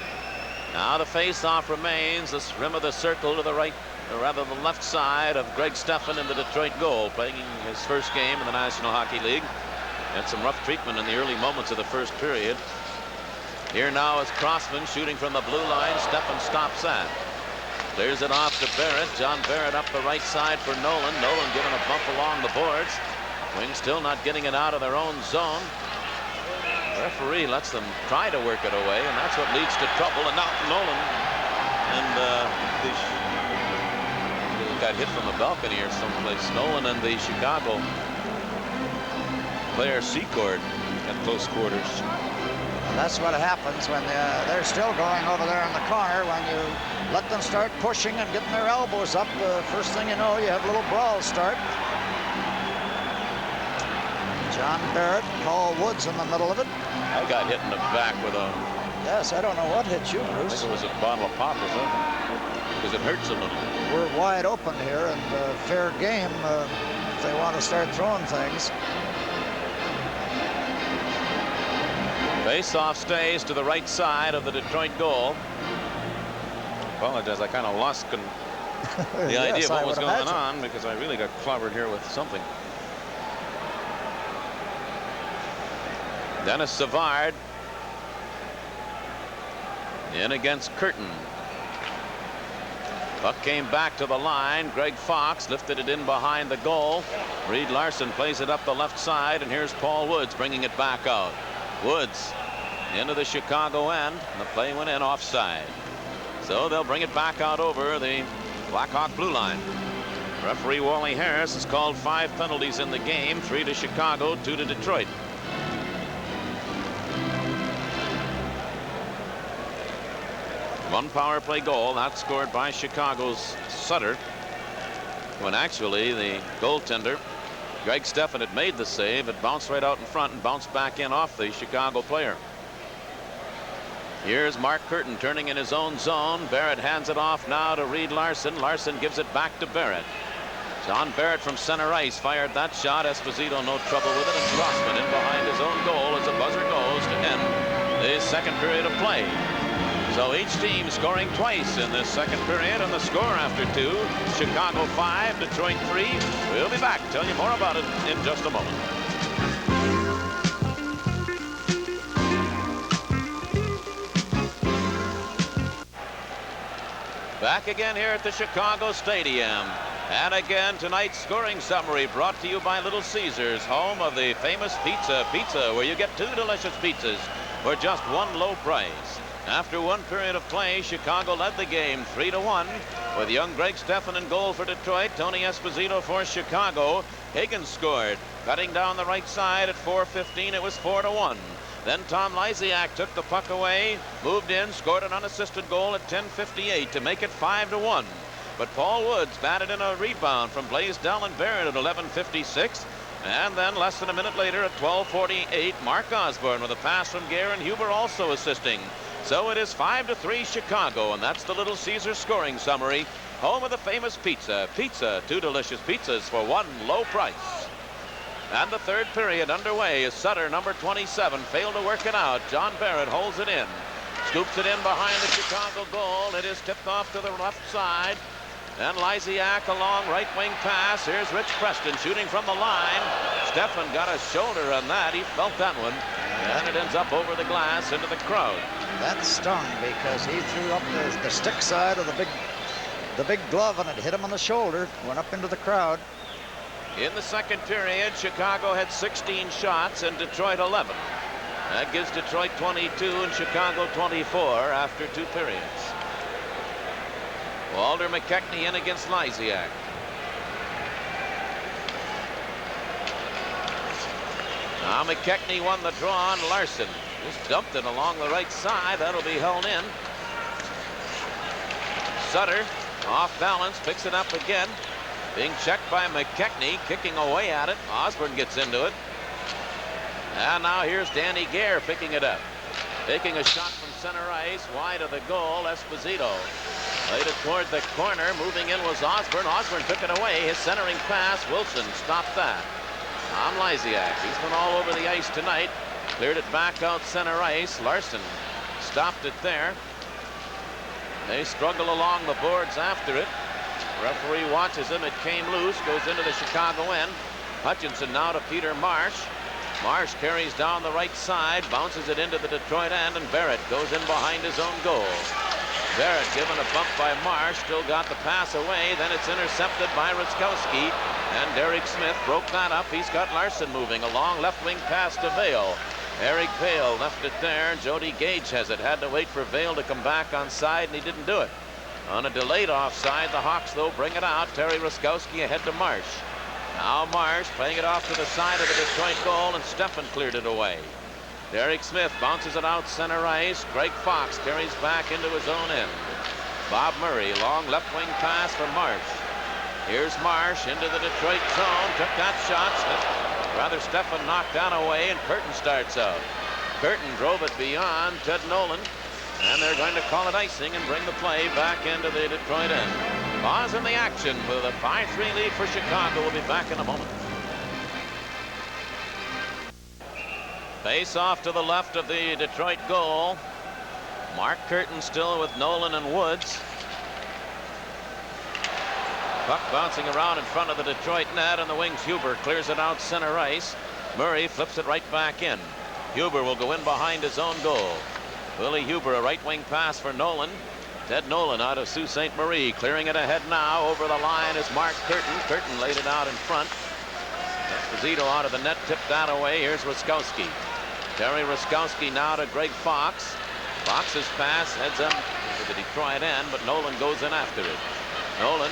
Now the face-off remains the rim of the circle to the right, or rather the left side of Greg Stephan in the Detroit goal, playing his first game in the National Hockey League. Had some rough treatment in the early moments of the first period. Here now is Crossman shooting from the blue line. Stephan stops that. Clears it off to Barrett. John Barrett up the right side for Nolan. Nolan giving a bump along the boards. Wings still not getting it out of their own zone. The referee lets them try to work it away, and that's what leads to trouble. And now Nolan and got hit from a balcony or someplace. Nolan and the Chicago player Secord at close quarters. That's what happens when they're still going over there in the corner. When you let them start pushing and getting their elbows up, first thing you know, you have a little brawl start. John Barrett, Paul Woods in the middle of it. I got hit in the back with a... Yes, I don't know what hit you, Bruce. I think it was a bottle of pop or something, because it hurts a little. We're wide open here, and fair game if they want to start throwing things. Face-off stays to the right side of the Detroit goal. Apologize, I kind of lost the idea of what was going on, because I really got clobbered here with something. Dennis Savard in against Curtin. Puck came back to the line. Greg Fox lifted it in behind the goal. Reed Larson plays it up the left side, and here's Paul Woods bringing it back out. Woods into the Chicago end, and the play went in offside. So they'll bring it back out over the Blackhawk blue line. Referee Wally Harris has called 5 penalties in the game, 3 to Chicago, 2 to Detroit. One power play goal, that's scored by Chicago's Sutter, when actually the goaltender, Greg Steffen, had made the save. It bounced right out in front and bounced back in off the Chicago player. Here's Mark Curtin turning in his own zone. Barrett hands it off now to Reed Larson. Larson gives it back to Barrett. John Barrett from center ice fired that shot. Esposito no trouble with it, and Grossman in behind his own goal as the buzzer goes to end the second period of play. So each team scoring twice in this second period, and the score after two, Chicago 5, Detroit 3. We'll be back, tell you more about it in just a moment. Back again here at the Chicago Stadium. And again, tonight's scoring summary brought to you by Little Caesars, home of the famous pizza, where you get 2 delicious pizzas for just one low price. After one period of play, Chicago led the game 3-1 with young Greg Steffen in goal for Detroit. Tony Esposito for Chicago. Higgins scored, cutting down the right side at 4:15. It was 4-1. Then Tom Lysiak took the puck away, moved in, scored an unassisted goal at 10:58 to make it 5-1. But Paul Woods batted in a rebound from Blaisdell and Barrett at 11:56. And then less than a minute later at 12:48, Mark Osborne with a pass from Garen Huber also assisting. So it is 5-3 Chicago, and that's the Little Caesars scoring summary. Home of the famous pizza. 2 delicious pizzas for one low price. And the third period underway as Sutter, number 27, failed to work it out. John Barrett holds it in. Scoops it in behind the Chicago goal. It is tipped off to the left side. And Lysiak, a long right wing pass. Here's Rich Preston shooting from the line. Steffen got a shoulder on that. He felt that one. And it ends up over the glass into the crowd. That stung because he threw up the stick side of the big glove, and it hit him on the shoulder. Went up into the crowd. In the second period, Chicago had 16 shots and Detroit 11. That gives Detroit 22 and Chicago 24 after 2 periods. Walter McKechnie in against Lysiak. Now McKechnie won the draw on Larson. Just dumped it along the right side. That'll be held in. Sutter off balance, picks it up again. Being checked by McKechnie, kicking away at it. Osborne gets into it. And now here's Danny Gare picking it up. Taking a shot from center ice, wide of the goal, Esposito. Laid it toward the corner, moving in was Osborne. Osborne took it away, his centering pass, Wilson stopped that. Tom Lysiak, he's been all over the ice tonight. Cleared it back out center ice. Larson stopped it there. They struggle along the boards after it. Referee watches him. It came loose, goes into the Chicago end. Hutchinson now to Peter Marsh. Marsh carries down the right side, bounces it into the Detroit end, and Barrett goes in behind his own goal. Barrett given a bump by Marsh, still got the pass away. Then it's intercepted by Ruskowski, and Derek Smith broke that up. He's got Larson moving. A long left wing pass to Vale. Eric Vale left it there. Jody Gage has it. Had to wait for Vale to come back on side, and he didn't do it. On a delayed offside, the Hawks, though, bring it out. Terry Ruskowski ahead to Marsh. Now Marsh playing it off to the side of the Detroit goal, and Steffen cleared it away. Derek Smith bounces it out center ice. Greg Fox carries back into his own end. Bob Murray, long left wing pass for Marsh. Here's Marsh into the Detroit zone. Took that shot. Steffen knocked that away, and Curtin starts out. Curtin drove it beyond Ted Nolan, and they're going to call it icing and bring the play back into the Detroit end. Pause in the action with a 5-3 lead for Chicago. We'll be back in a moment. Face off to the left of the Detroit goal. Mark Curtin still with Nolan and Woods. Puck bouncing around in front of the Detroit net, and the wings Huber clears it out center ice. Murray flips it right back in. Huber will go in behind his own goal. Willie Huber, a right wing pass for Nolan. Ted Nolan out of Sault Ste. Marie, clearing it ahead now. Over the line is Mark Curtin. Curtin laid it out in front. Esposito out of the net, tipped that away. Here's Ruskowski. Terry Ruskowski now to Greg Fox. Fox's pass heads him to the Detroit end, but Nolan goes in after it. Nolan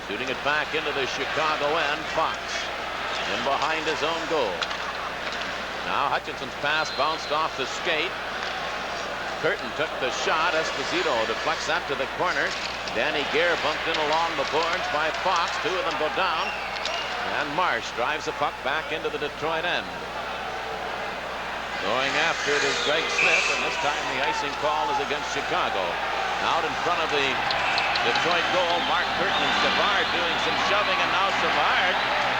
shooting it back into the Chicago end. Fox in behind his own goal. Now Hutchinson's pass bounced off the skate. Curtin took the shot. Esposito deflects that to the corner. Danny Gare bumped in along the boards by Fox. Two of them go down. And Marsh drives the puck back into the Detroit end. Going after it is Greg Smith, and this time the icing call is against Chicago. Out in front of the Detroit goal, Mark Curtin and Savard doing some shoving, and now Savard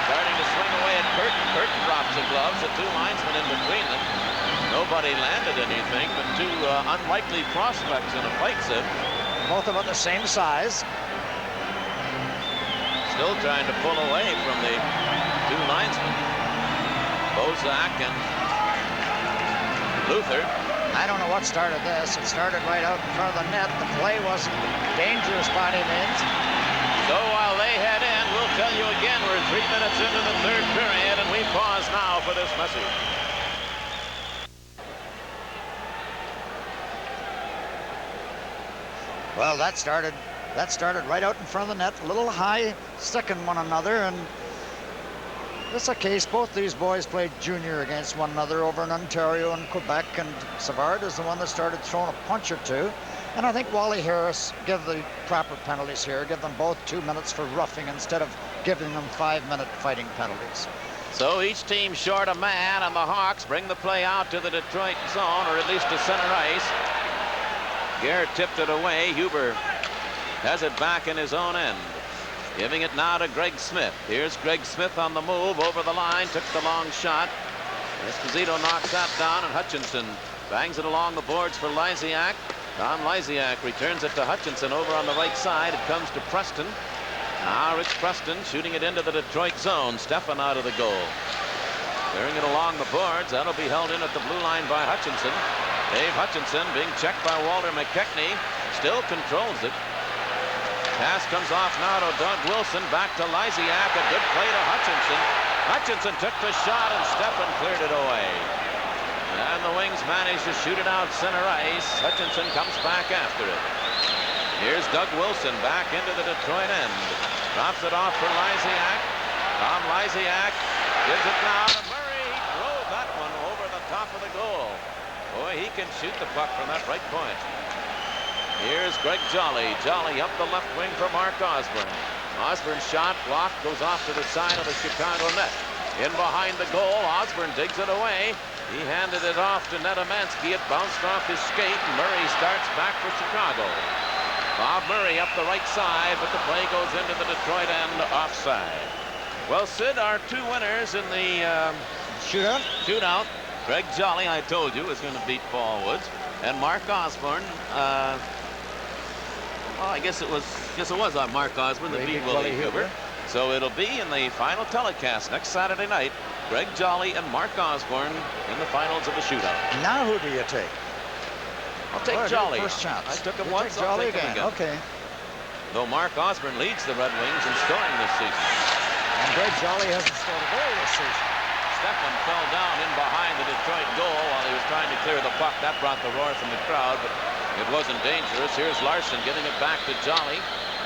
starting to swing away at Curtin. Curtin drops the gloves, the two linesmen in between them. Nobody landed anything, but two unlikely prospects in a fight, Sid. Both about the same size. Still trying to pull away from the two linesmen, Bozak and Luther. I don't know what started this. It started right out in front of the net. The play wasn't dangerous by any means. So while they head in, we'll tell you again, we're 3 minutes into the third period, and we pause now for this message. Well, that started right out in front of the net, a little high, sticking one another, and it's a case, both these boys played junior against one another over in Ontario and Quebec, and Savard is the one that started throwing a punch or two. And I think Wally Harris give the proper penalties here, give them both 2 minutes for roughing instead of giving them 5-minute fighting penalties. So each team short a man, and the Hawks bring the play out to the Detroit zone, or at least to center ice. Garrett tipped it away. Huber has it back in his own end. Giving it now to Greg Smith. Here's Greg Smith on the move, over the line, took the long shot. Esposito knocks that down, and Hutchinson bangs it along the boards for Lysiak. Tom Lysiak returns it to Hutchinson over on the right side. It comes to Preston. Now Rich Preston shooting it into the Detroit zone. Stefan out of the goal. Clearing it along the boards. That'll be held in at the blue line by Hutchinson. Dave Hutchinson being checked by Walter McKechnie. Still controls it. Pass comes off now to Doug Wilson. Back to Lysiak. A good play to Hutchinson. Hutchinson took the shot, and Stefan cleared it away. And the Wings managed to shoot it out center ice. Hutchinson comes back after it. Here's Doug Wilson back into the Detroit end. Drops it off for Lysiak. Tom Lysiak gives it now to Murray. He drove that one over the top of the goal. Boy, he can shoot the puck from that right point. Here's Greg Jolly. Jolly up the left wing for Mark Osborne. Osborne's shot blocked, goes off to the side of the Chicago net. In behind the goal, Osborne digs it away. He handed it off to Nedemansky. It bounced off his skate, and Murray starts back for Chicago. Bob Murray up the right side, but the play goes into the Detroit end, offside. Well, Sid, our two winners in the shootout. Greg Jolly, I told you, is going to beat Paul Woods, and Mark Osborne. Well, I guess it was Mark Osborne that beat Willie Huber. So it'll be in the final telecast next Saturday night. Greg Jolly and Mark Osborne in the finals of the shootout. Now who do you take? I'll take Jolly. First chance. I took him once. I'll Jolly take him again. Okay. Though Mark Osborne leads the Red Wings in scoring this season. And Greg Jolly hasn't scored a goal this season. Stefan fell down in behind the Detroit goal while he was trying to clear the puck. That brought the roar from the crowd, but it wasn't dangerous. Here's Larson giving it back to Jolly.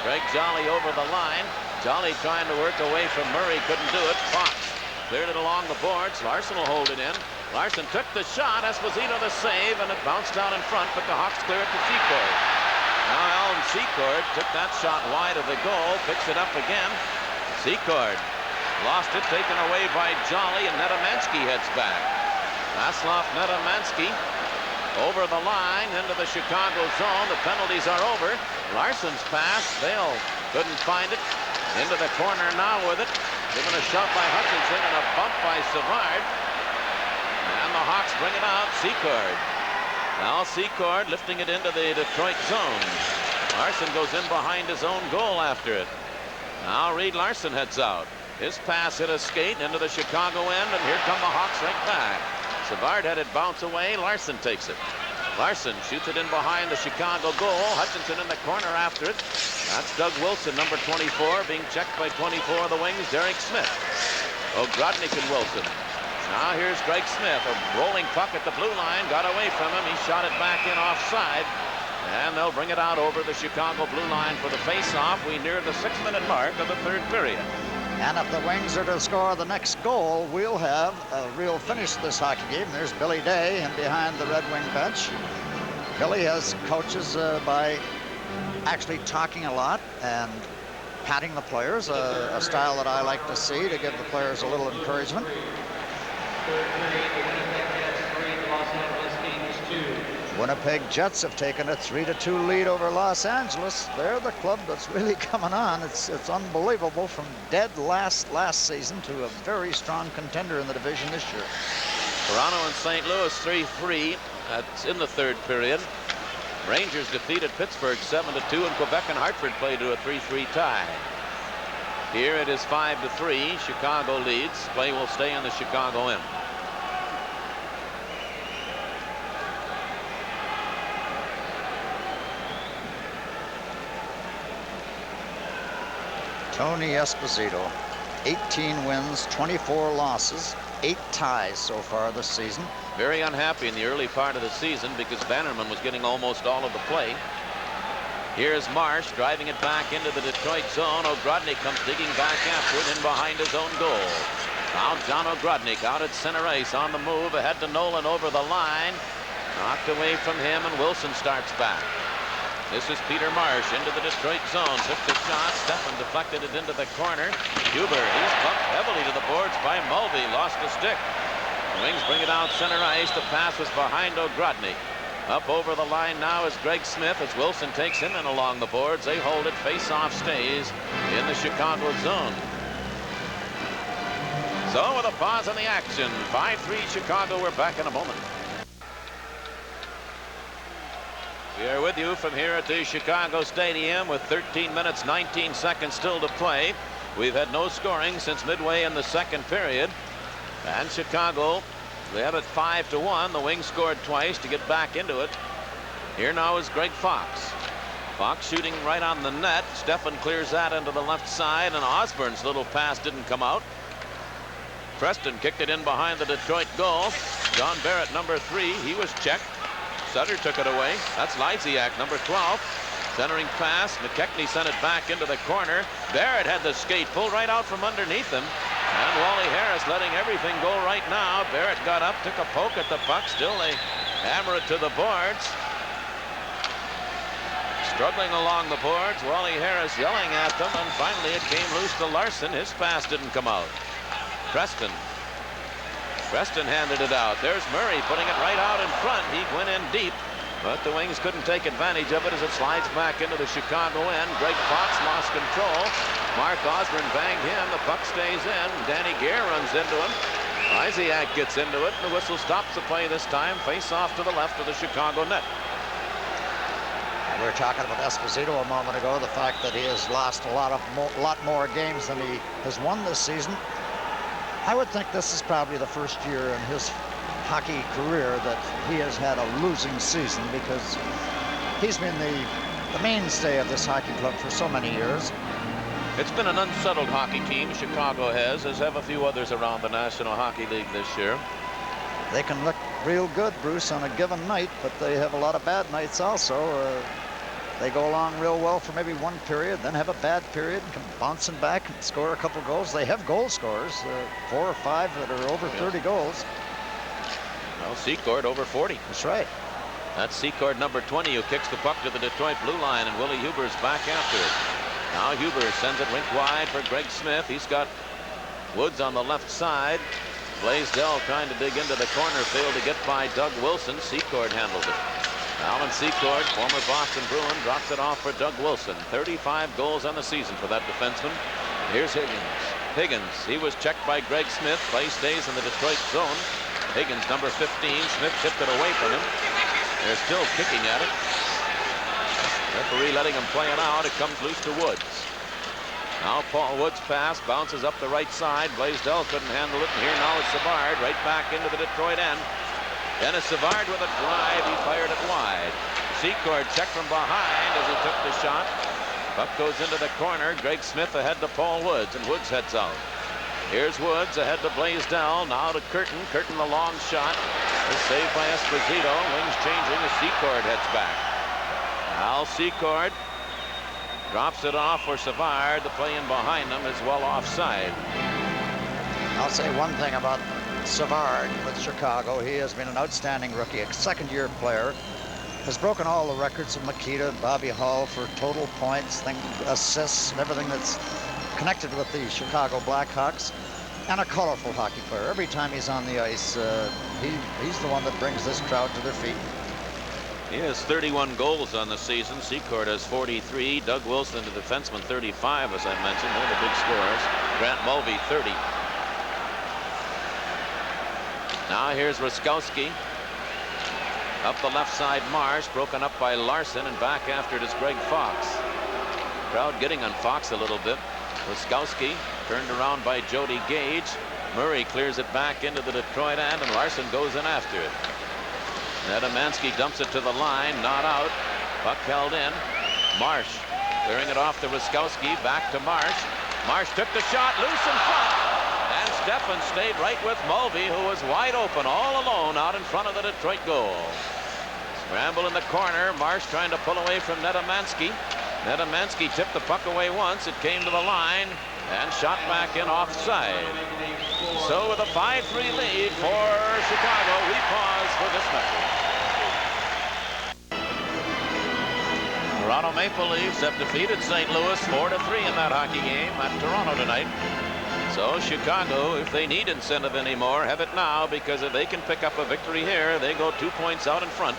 Greg Jolly over the line. Jolly trying to work away from Murray. Couldn't do it. Fox cleared it along the boards. Larson will hold it in. Larson took the shot. Esposito the save, and it bounced down in front, but the Hawks clear it to Secord. Now Alan Secord took that shot wide of the goal. Picks it up again. Secord lost it, taken away by Jolly, and Nedemansky heads back. Vaslov Nedemansky over the line into the Chicago zone. The penalties are over. Larson's pass, Bale couldn't find it. Into the corner now with it. Given a shot by Hutchinson and a bump by Savard. And the Hawks bring it out. Secord. Now Secord lifting it into the Detroit zone. Larson goes in behind his own goal after it. Now Reed Larson heads out. His pass hit a skate into the Chicago end, and here come the Hawks right back. Savard had it bounce away. Larson takes it. Larson shoots it in behind the Chicago goal. Hutchinson in the corner after it. That's Doug Wilson, number 24, being checked by 24 of the Wings, Derek Smith. Ogrodnik and Wilson. Now here's Greg Smith, a rolling puck at the blue line, got away from him. He shot it back in offside. And they'll bring it out over the Chicago blue line for the face-off. We near the 6-minute mark of the third period. And if the Wings are to score the next goal, we'll have a real finish to this hockey game. There's Billy Day in behind the Red Wing bench. Billy has coaches by actually talking a lot and patting the players, a style that I like to see to give the players a little encouragement. Third period, the Winnipeg Jets 3, the Los Angeles Kings 2. Winnipeg Jets have taken a 3-2 lead over Los Angeles. They're the club that's really coming on. It's unbelievable, from dead last season to a very strong contender in the division this year. Toronto and St. Louis 3-3. That's in the third period. Rangers defeated Pittsburgh 7-2, and Quebec and Hartford played to a 3-3 tie. Here it is 5-3. Chicago leads. Play will stay in the Chicago end. Tony Esposito, 18 wins, 24 losses, 8 ties so far this season. Very unhappy in the early part of the season because Bannerman was getting almost all of the play. Here's Marsh driving it back into the Detroit zone. Ogrodnik comes digging back after it in behind his own goal. Now John Ogrodnik out at center ice on the move ahead to Nolan over the line. Knocked away from him, and Wilson starts back. This is Peter Marsh into the Detroit zone. Took the shot. Stefan deflected it into the corner. Huber, he's bumped heavily to the boards by Mulvey. Lost the stick. The Wings bring it out center ice. The pass was behind Ogrodnik. Up over the line now is Greg Smith as Wilson takes him in along the boards. They hold it. Face-off stays in the Chicago zone. So with a pause in the action, 5-3 Chicago. We're back in a moment. We are with you from here at the Chicago Stadium with 13 minutes, 19 seconds still to play. We've had no scoring since midway in the second period. And Chicago, they have it 5-1. The Wings scored twice to get back into it. Here now is Greg Fox. Fox shooting right on the net. Stefan clears that into the left side, and Osborne's little pass didn't come out. Preston kicked it in behind the Detroit goal. John Barrett, number 3, he was checked. Sutter took it away. That's Lysiak, number 12. Centering pass. McKechnie sent it back into the corner. Barrett had the skate pulled right out from underneath him. And Wally Harris letting everything go right now. Barrett got up, took a poke at the puck. Still they hammer it to the boards. Struggling along the boards. Wally Harris yelling at them. And finally it came loose to Larson. His pass didn't come out. Preston handed it out. There's Murray putting it right out in front. He went in deep, but the Wings couldn't take advantage of it as it slides back into the Chicago end. Greg Fox lost control. Mark Osborne banged him. The puck stays in. Danny Gare runs into him. Lysiak gets into it, and the whistle stops the play this time. Face off to the left of the Chicago net. We were talking about Esposito a moment ago, the fact that he has lost a lot more games than he has won this season. I would think this is probably the first year in his hockey career that he has had a losing season, because he's been the mainstay of this hockey club for so many years. It's been an unsettled hockey team. Chicago has, as have a few others around the National Hockey League this year. They can look real good, Bruce, on a given night, but they have a lot of bad nights also. They go along real well for maybe one period, then have a bad period, and come bouncing back and score a couple goals. They have goal scorers, 4 or 5 that are over 30 goals. Well, Secord over 40. That's right. That's Secord, number 20, who kicks the puck to the Detroit blue line, and Willie Huber's back after it. Now Huber sends it rink wide for Greg Smith. He's got Woods on the left side. Blaisdell trying to dig into the corner, failed to get by Doug Wilson. Secord handles it. Alan Secord, former Boston Bruin, drops it off for Doug Wilson. 35 goals on the season for that defenseman. Here's Higgins. He was checked by Greg Smith. Play stays in the Detroit zone. Higgins, number 15. Smith tipped it away from him. They're still kicking at it. Referee letting him play it out. It comes loose to Woods. Now Paul Woods' pass bounces up the right side. Blaisdell couldn't handle it. And here now is Savard right back into the Detroit end. Dennis Savard with a drive. He fired it wide. Secord checked from behind as he took the shot. Puck goes into the corner. Greg Smith ahead to Paul Woods, and Woods heads out. Here's Woods ahead to Blaisdell. Now to Curtin. Curtin the long shot. Is saved by Esposito. Wings changing as Secord heads back. Al Secord drops it off for Savard. The play in behind them is well offside. I'll say one thing about Savard with Chicago. He has been an outstanding rookie, a second-year player. has broken all the records of Makita, Bobby Hull for total points, assists, and everything that's connected with the Chicago Blackhawks. And a colorful hockey player. Every time he's on the ice, he's the one that brings this crowd to their feet. He has 31 goals on the season. Secord has 43. Doug Wilson, the defenseman, 35, as I mentioned. They're the big scorers. Grant Mulvey, 30. Now here's Ruskowski. Up the left side, Marsh, broken up by Larson, and back after it is Greg Fox. Crowd getting on Fox a little bit. Ruskowski turned around by Jody Gage. Murray clears it back into the Detroit end, and Larson goes in after it. Nedomansky dumps it to the line, not out. Puck held in. Marsh clearing it off to Ruskowski, back to Marsh. Marsh took the shot, loose in front. And Steffen stayed right with Mulvey, who was wide open all alone out in front of the Detroit goal. Scramble in the corner. Marsh trying to pull away from Nedomansky. Nedomansky tipped the puck away once. It came to the line and shot back in offside. So with a 5-3 lead for Chicago, we pause for this message. Toronto Maple Leafs have defeated St. Louis 4-3 in that hockey game at Toronto tonight. So Chicago, if they need incentive anymore, have it now, because if they can pick up a victory here, they go 2 points out in front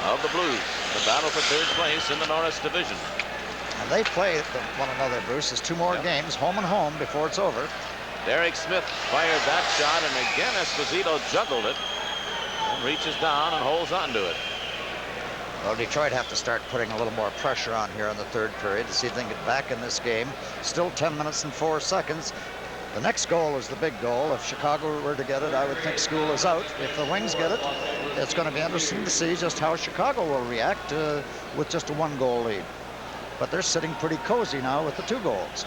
of the Blues. The battle for third place in the Norris Division. And they play one another, Bruce. There's 2 more games, home and home, before it's over. Derek Smith fired that shot, and again Esposito juggled it and reaches down and holds on to it. Well, Detroit have to start putting a little more pressure on here in the third period to see if they can get back in this game. Still 10 minutes and 4 seconds. The next goal is the big goal. If Chicago were to get it, I would think School is out. If the Wings get it, it's going to be interesting to see just how Chicago will react with just a 1-goal lead. But they're sitting pretty cozy now with the 2 goals.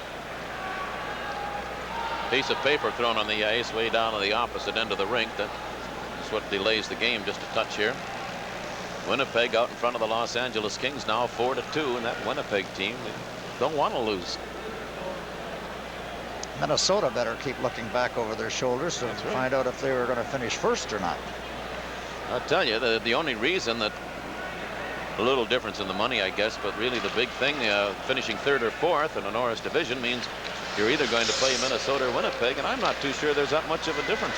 Piece of paper thrown on the ice way down on the opposite end of the rink. That's what delays the game just a touch here. Winnipeg out in front of the Los Angeles Kings now 4-2, and that Winnipeg team, they don't want to lose. Minnesota better keep looking back over their shoulders to find out if they were going to finish first or not. I'll tell you, the only reason that a little difference in the money, I guess, but really the big thing, finishing 3rd or 4th in the Norris Division means you're either going to play Minnesota or Winnipeg, and I'm not too sure there's that much of a difference.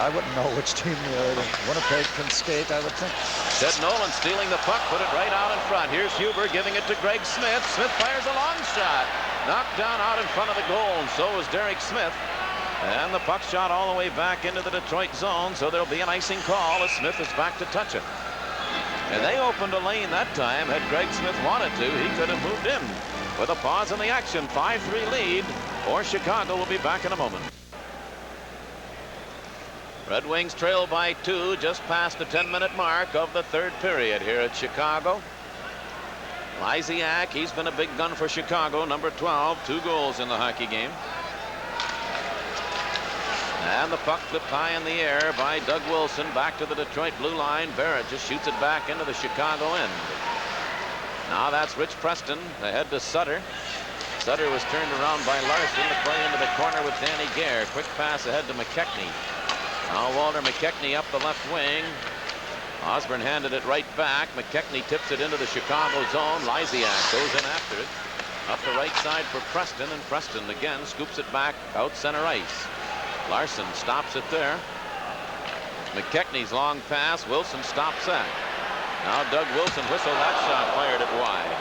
I wouldn't know which team Winnipeg can skate, I would think. Ted Nolan stealing the puck, put it right out in front. Here's Huber giving it to Greg Smith. Smith fires a long shot. Knocked down out in front of the goal, and so is Derek Smith. And the puck shot all the way back into the Detroit zone, so there'll be an icing call as Smith is back to touch it. And they opened a lane that time. Had Greg Smith wanted to, he could have moved in. With a pause in the action, 5-3 lead for Chicago. Will be back in a moment. Red Wings trail by 2, just past the 10-minute mark of the third period here at Chicago. Lysiak, he's been a big gun for Chicago, number 12, 2 goals in the hockey game. And the puck flipped high in the air by Doug Wilson, back to the Detroit blue line. Barrett just shoots it back into the Chicago end. Now that's Rich Preston ahead to Sutter. Sutter was turned around by Larson to play into the corner with Danny Gare. Quick pass ahead to McKechnie. Now Walter McKechnie up the left wing. Osborne handed it right back. McKechnie tips it into the Chicago zone. Lysiak goes in after it. Up the right side for Preston, and Preston again scoops it back out center ice. Larson stops it there. McKechnie's long pass. Wilson stops that. Now Doug Wilson whistled that shot, fired it wide.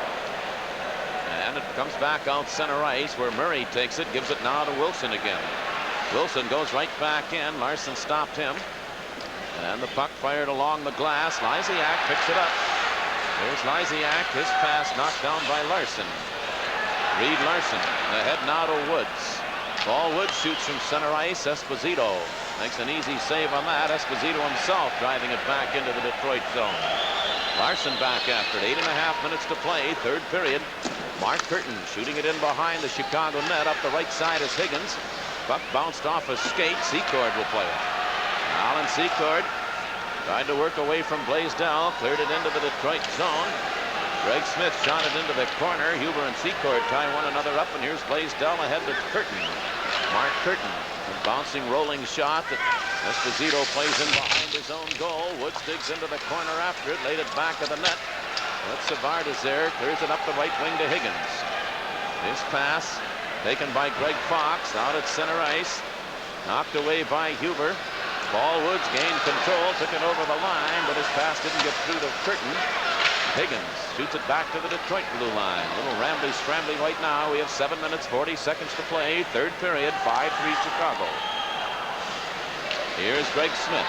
And it comes back out center ice where Murray takes it, gives it now to Wilson again. Wilson goes right back in. Larson stopped him. And the puck fired along the glass. Lysiak picks it up. There's Lysiak. His pass knocked down by Larson. Reed Larson ahead now to Woods. Ball Woods shoots from center ice. Esposito makes an easy save on that. Esposito himself driving it back into the Detroit zone. Larson back after it. 8.5 minutes to play. Third period. Mark Curtin shooting it in behind the Chicago net. Up the right side is Higgins. Puck bounced off a skate. Secord will play it. Alan Secord tried to work away from Blaisdell. Cleared it into the Detroit zone. Greg Smith shot it into the corner. Huber and Secord tie one another up, and here's Blaisdell ahead to Curtin. Mark Curtin, a bouncing, rolling shot that Esposito plays in behind his own goal. Woods digs into the corner after it, laid it back of the net. But Savard is there, clears it up the right wing to Higgins. This pass taken by Greg Fox out at center ice. Knocked away by Huber. Paul Woods gained control, took it over the line, but his pass didn't get through the curtain. Higgins shoots it back to the Detroit blue line. A little rambly-scrambly right now. We have 7 minutes, 40 seconds to play. Third period, 5-3 Chicago. Here's Greg Smith.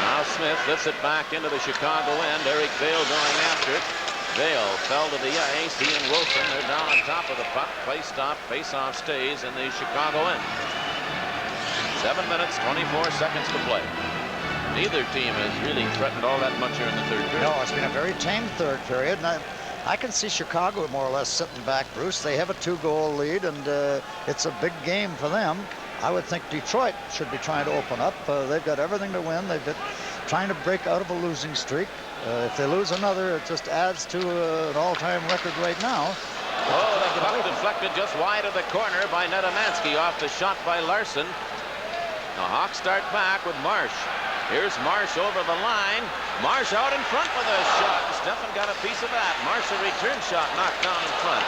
Now Smith lifts it back into the Chicago end. Eric Vail going after it. Vail fell to the ice. He and Wilson, they're down on top of the puck. Play stop, face-off stays in the Chicago end. 7 minutes, 24 seconds to play. Neither team has really threatened all that much here in the third period. No, it's been a very tame third period. And I can see Chicago more or less sitting back, Bruce. They have a 2-goal lead, and it's a big game for them. I would think Detroit should be trying to open up. They've got everything to win. They've been trying to break out of a losing streak. If they lose another, it just adds to an all-time record right now. Oh, the puck deflected just wide of the corner by Nedomansky off the shot by Larson. The Hawks start back with Marsh. Here's Marsh over the line. Marsh out in front with a shot. Stefan got a piece of that. Marsh a return shot knocked down in front.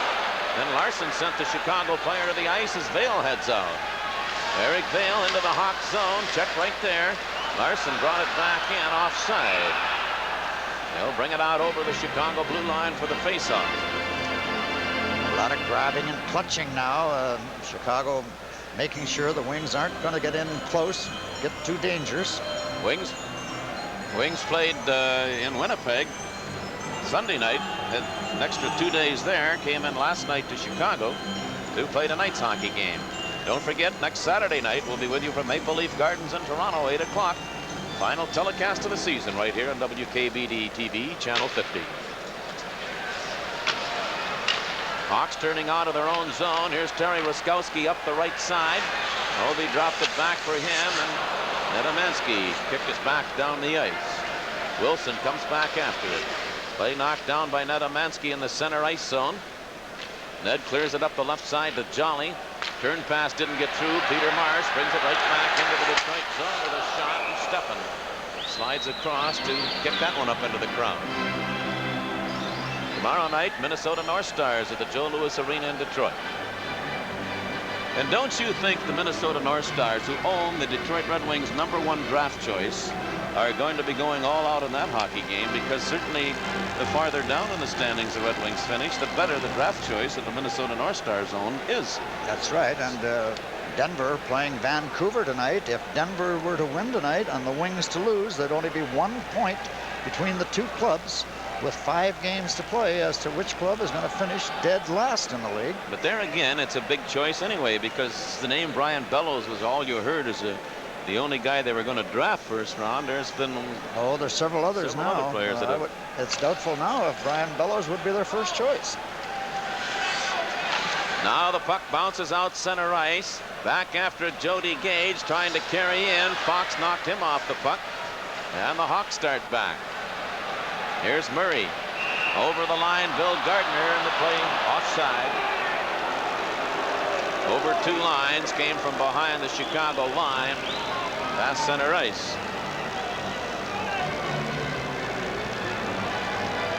Then Larson sent the Chicago player to the ice as Vail heads out. Eric Vail into the Hawks zone. Check right there. Larson brought it back in offside. They'll bring it out over the Chicago blue line for the faceoff. A lot of grabbing and clutching now. Chicago making sure the Wings aren't going to get in close, get too dangerous. Wings played in Winnipeg Sunday night. Had an extra 2 days there. Came in last night to Chicago to play tonight's hockey game. Don't forget, next Saturday night we'll be with you from Maple Leaf Gardens in Toronto, 8 o'clock. Final telecast of the season right here on WKBD TV, Channel 50. Hawks turning out of their own zone. Here's Terry Ruskowski up the right side. Obi dropped it back for him, and Nedomansky kicked it back down the ice. Wilson comes back after it. Play knocked down by Nedomansky in the center ice zone. Ned clears it up the left side to Jolly. Turn pass didn't get through. Peter Marsh brings it right back into the Detroit zone with a shot, and Stefan slides across to kick that one up into the crowd. Tomorrow night, Minnesota North Stars at the Joe Louis Arena in Detroit. And don't you think the Minnesota North Stars, who own the Detroit Red Wings' #1 draft choice, are going to be going all out in that hockey game? Because certainly the farther down in the standings the Red Wings finish, the better the draft choice that the Minnesota North Stars own is. That's right. And Denver playing Vancouver tonight. If Denver were to win tonight and the Wings to lose, there'd only be 1 point between the two clubs, with 5 games to play as to which club is going to finish dead last in the league. But there again, it's a big choice anyway, because the name Brian Bellows was all you heard as the only guy they were going to draft first round. There's been there's several others now. Other players that it's doubtful now if Brian Bellows would be their first choice. Now the puck bounces out center ice. Back after Jody Gage trying to carry in. Fox knocked him off the puck. And the Hawks start back. Here's Murray. Over the line, Bill Gardner in the play offside. Over 2 lines, came from behind the Chicago line. Past center ice.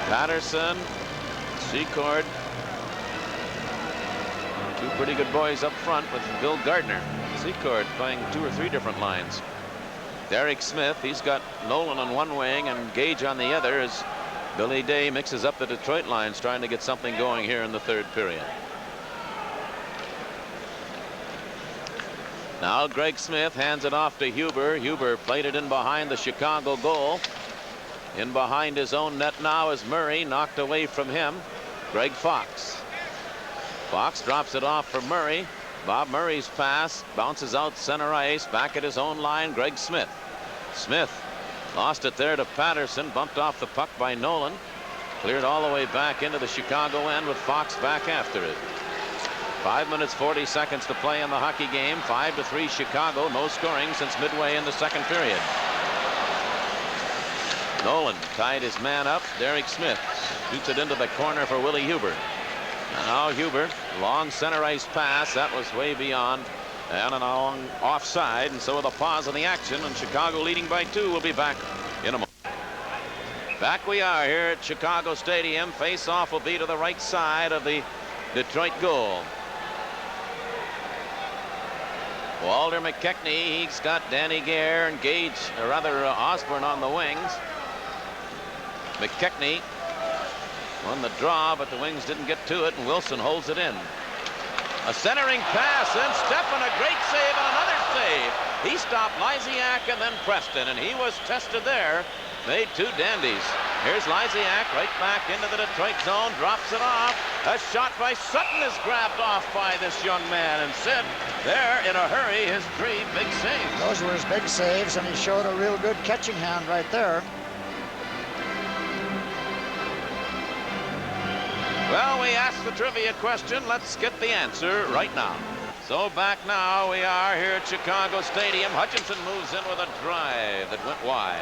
Patterson, Secord. 2 pretty good boys up front with Bill Gardner. Secord playing 2 or 3 different lines. Derek Smith, he's got Nolan on one wing and Gage on the other as Billy Day mixes up the Detroit lines, trying to get something going here in the third period. Now Greg Smith hands it off to Huber. Huber played it in behind the Chicago goal. In behind his own net now is Murray, knocked away from him. Greg Fox. Fox drops it off for Murray. Bob Murray's pass bounces out center ice, back at his own line. Greg Smith. Smith lost it there to Patterson, bumped off the puck by Nolan. Cleared all the way back into the Chicago end with Fox back after it. 5 minutes 40 seconds to play in the hockey game. 5-3 Chicago. No scoring since midway in the second period. Nolan tied his man up. Derek Smith shoots it into the corner for Willie Huber. And now Huber, long center ice pass. That was way beyond And an offside, and so with a pause in the action, and Chicago leading by 2. We'll be back in a moment. Back we are here at Chicago Stadium. Face-off will be to the right side of the Detroit goal. Walter McKechnie, he's got Danny Gare and Osborne on the wings. McKechnie won the draw, but the wings didn't get to it, and Wilson holds it in. A centering pass, and Steffen, a great save and another save. He stopped Lysiak and then Preston, and he was tested there. Made 2 dandies. Here's Lysiak right back into the Detroit zone, drops it off. A shot by Sutton is grabbed off by this young man, and Sid there in a hurry, his 3 big saves. Those were his big saves, and he showed a real good catching hand right there. Well, we asked the trivia question. Let's get the answer right now. So back now we are here at Chicago Stadium. Hutchinson moves in with a drive that went wide.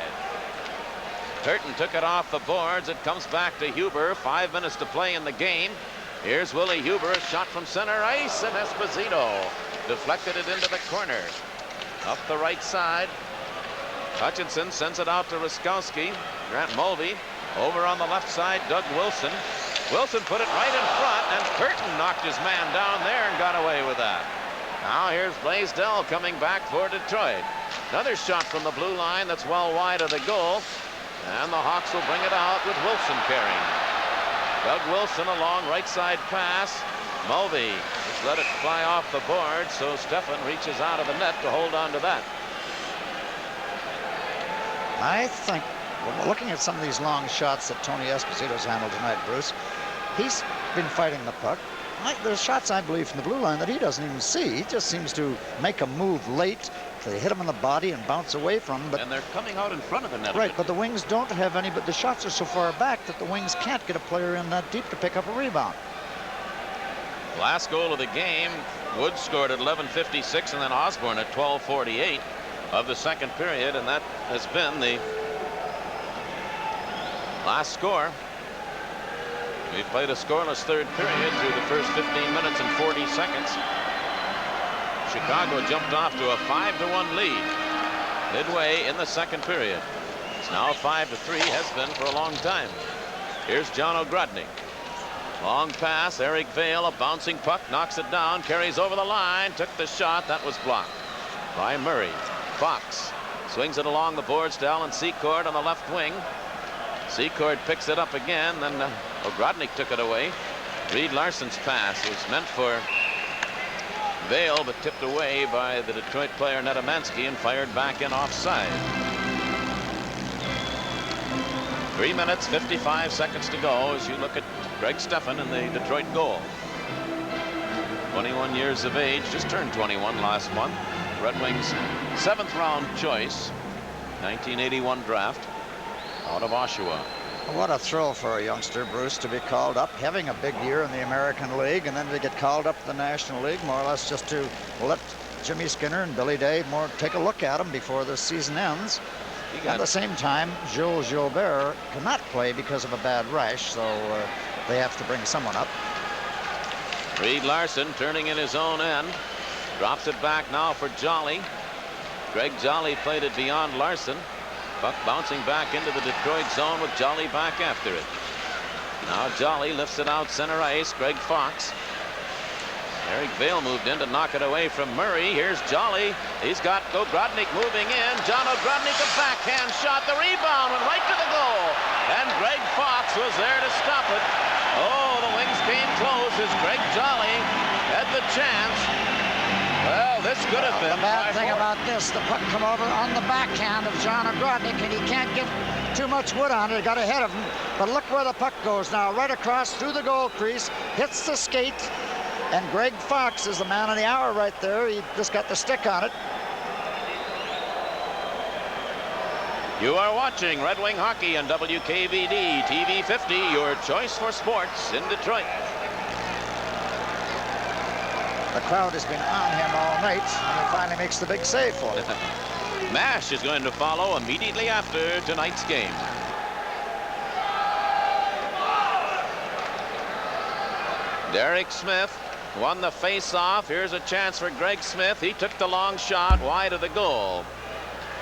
Turton took it off the boards. It comes back to Huber. 5 minutes to play in the game. Here's Willie Huber, a shot from center ice, and Esposito deflected it into the corner. Up the right side. Hutchinson sends it out to Ruskowski. Grant Mulvey over on the left side. Doug Wilson. Wilson put it right in front, and Curtin knocked his man down there and got away with that. Now here's Blaisdell coming back for Detroit. Another shot from the blue line that's well wide of the goal. And the Hawks will bring it out with Wilson carrying. Doug Wilson, a long right side pass. Mulvey just let it fly off the board, so Steffen reaches out of the net to hold on to that. I think, well, looking at some of these long shots that Tony Esposito's handled tonight, Bruce, he's been fighting the puck. There's shots, I believe, from the blue line that he doesn't even see. He just seems to make a move late. They hit him in the body and bounce away from him. And they're coming out in front of the net. Right, but the Wings don't have any, but the shots are so far back that the Wings can't get a player in that deep to pick up a rebound. Last goal of the game, Woods scored at 11:56, and then Osborne at 12:48 of the second period, and that has been the last score. We've played a scoreless third period through the first 15 minutes and 40 seconds. Chicago jumped off to a 5-1 lead midway in the second period. It's now 5-3, has been for a long time. Here's John Ogrodnik. Long pass, Eric Vale, a bouncing puck, knocks it down, carries over the line, took the shot, that was blocked by Murray. Fox swings it along the boards to Alan Secord on the left wing. Secord picks it up again, then Ogrodnik took it away. Reed Larson's pass was meant for Vale, but tipped away by the Detroit player Netamansky and fired back in offside. 3 minutes, 55 seconds to go as you look at Greg Steffen in the Detroit goal. 21 years of age, just turned 21 last month. Red Wings 7th round choice, 1981 draft out of Oshawa. What a thrill for a youngster, Bruce, to be called up, having a big year in the American League, and then to get called up to the National League, more or less just to let Jimmy Skinner and Billy Day take a look at him before the season ends. At the same time, Jules Gilbert cannot play because of a bad rash, so they have to bring someone up. Reed Larson turning in his own end. Drops it back now for Jolly. Greg Jolly played it beyond Larson. Puck bouncing back into the Detroit zone with Jolly back after it. Now Jolly lifts it out center ice. Greg Fox. Eric Vale moved in to knock it away from Murray. Here's Jolly. He's got Ogrodnik moving in. John Ogrodnik, a backhand shot. The rebound went right to the goal. And Greg Fox was there to stop it. Oh, the Wings came close as Greg Jolly had the chance. Well, this could have been. The bad thing about this, the puck come over on the backhand of John Ogrodnik, and he can't get too much wood on it. It got ahead of him. But look where the puck goes now, right across through the goal crease, hits the skate, and Greg Fox is the man of the hour right there. He just got the stick on it. You are watching Red Wing Hockey on WKVD TV 50, your choice for sports in Detroit. The crowd has been on him all night, and he finally makes the big save for it. MASH is going to follow immediately after tonight's game. Derek Smith won the face-off. Here's a chance for Greg Smith. He took the long shot wide of the goal.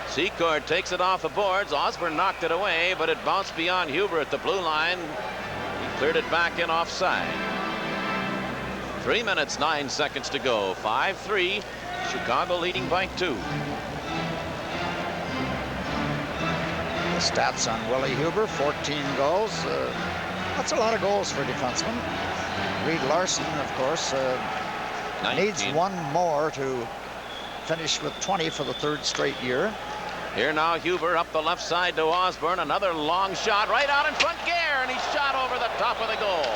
Secord takes it off the boards. Osborne knocked it away, but it bounced beyond Huber at the blue line. He cleared it back in offside. 3 minutes, 9 seconds to go. 5-3. Chicago leading by 2. The stats on Willie Huber, 14 goals. That's a lot of goals for a defenseman. Reed Larson, of course, needs one more to finish with 20 for the 3rd straight year. Here now Huber up the left side to Osborne. Another long shot right out in front. Gare, and he shot over the top of the goal.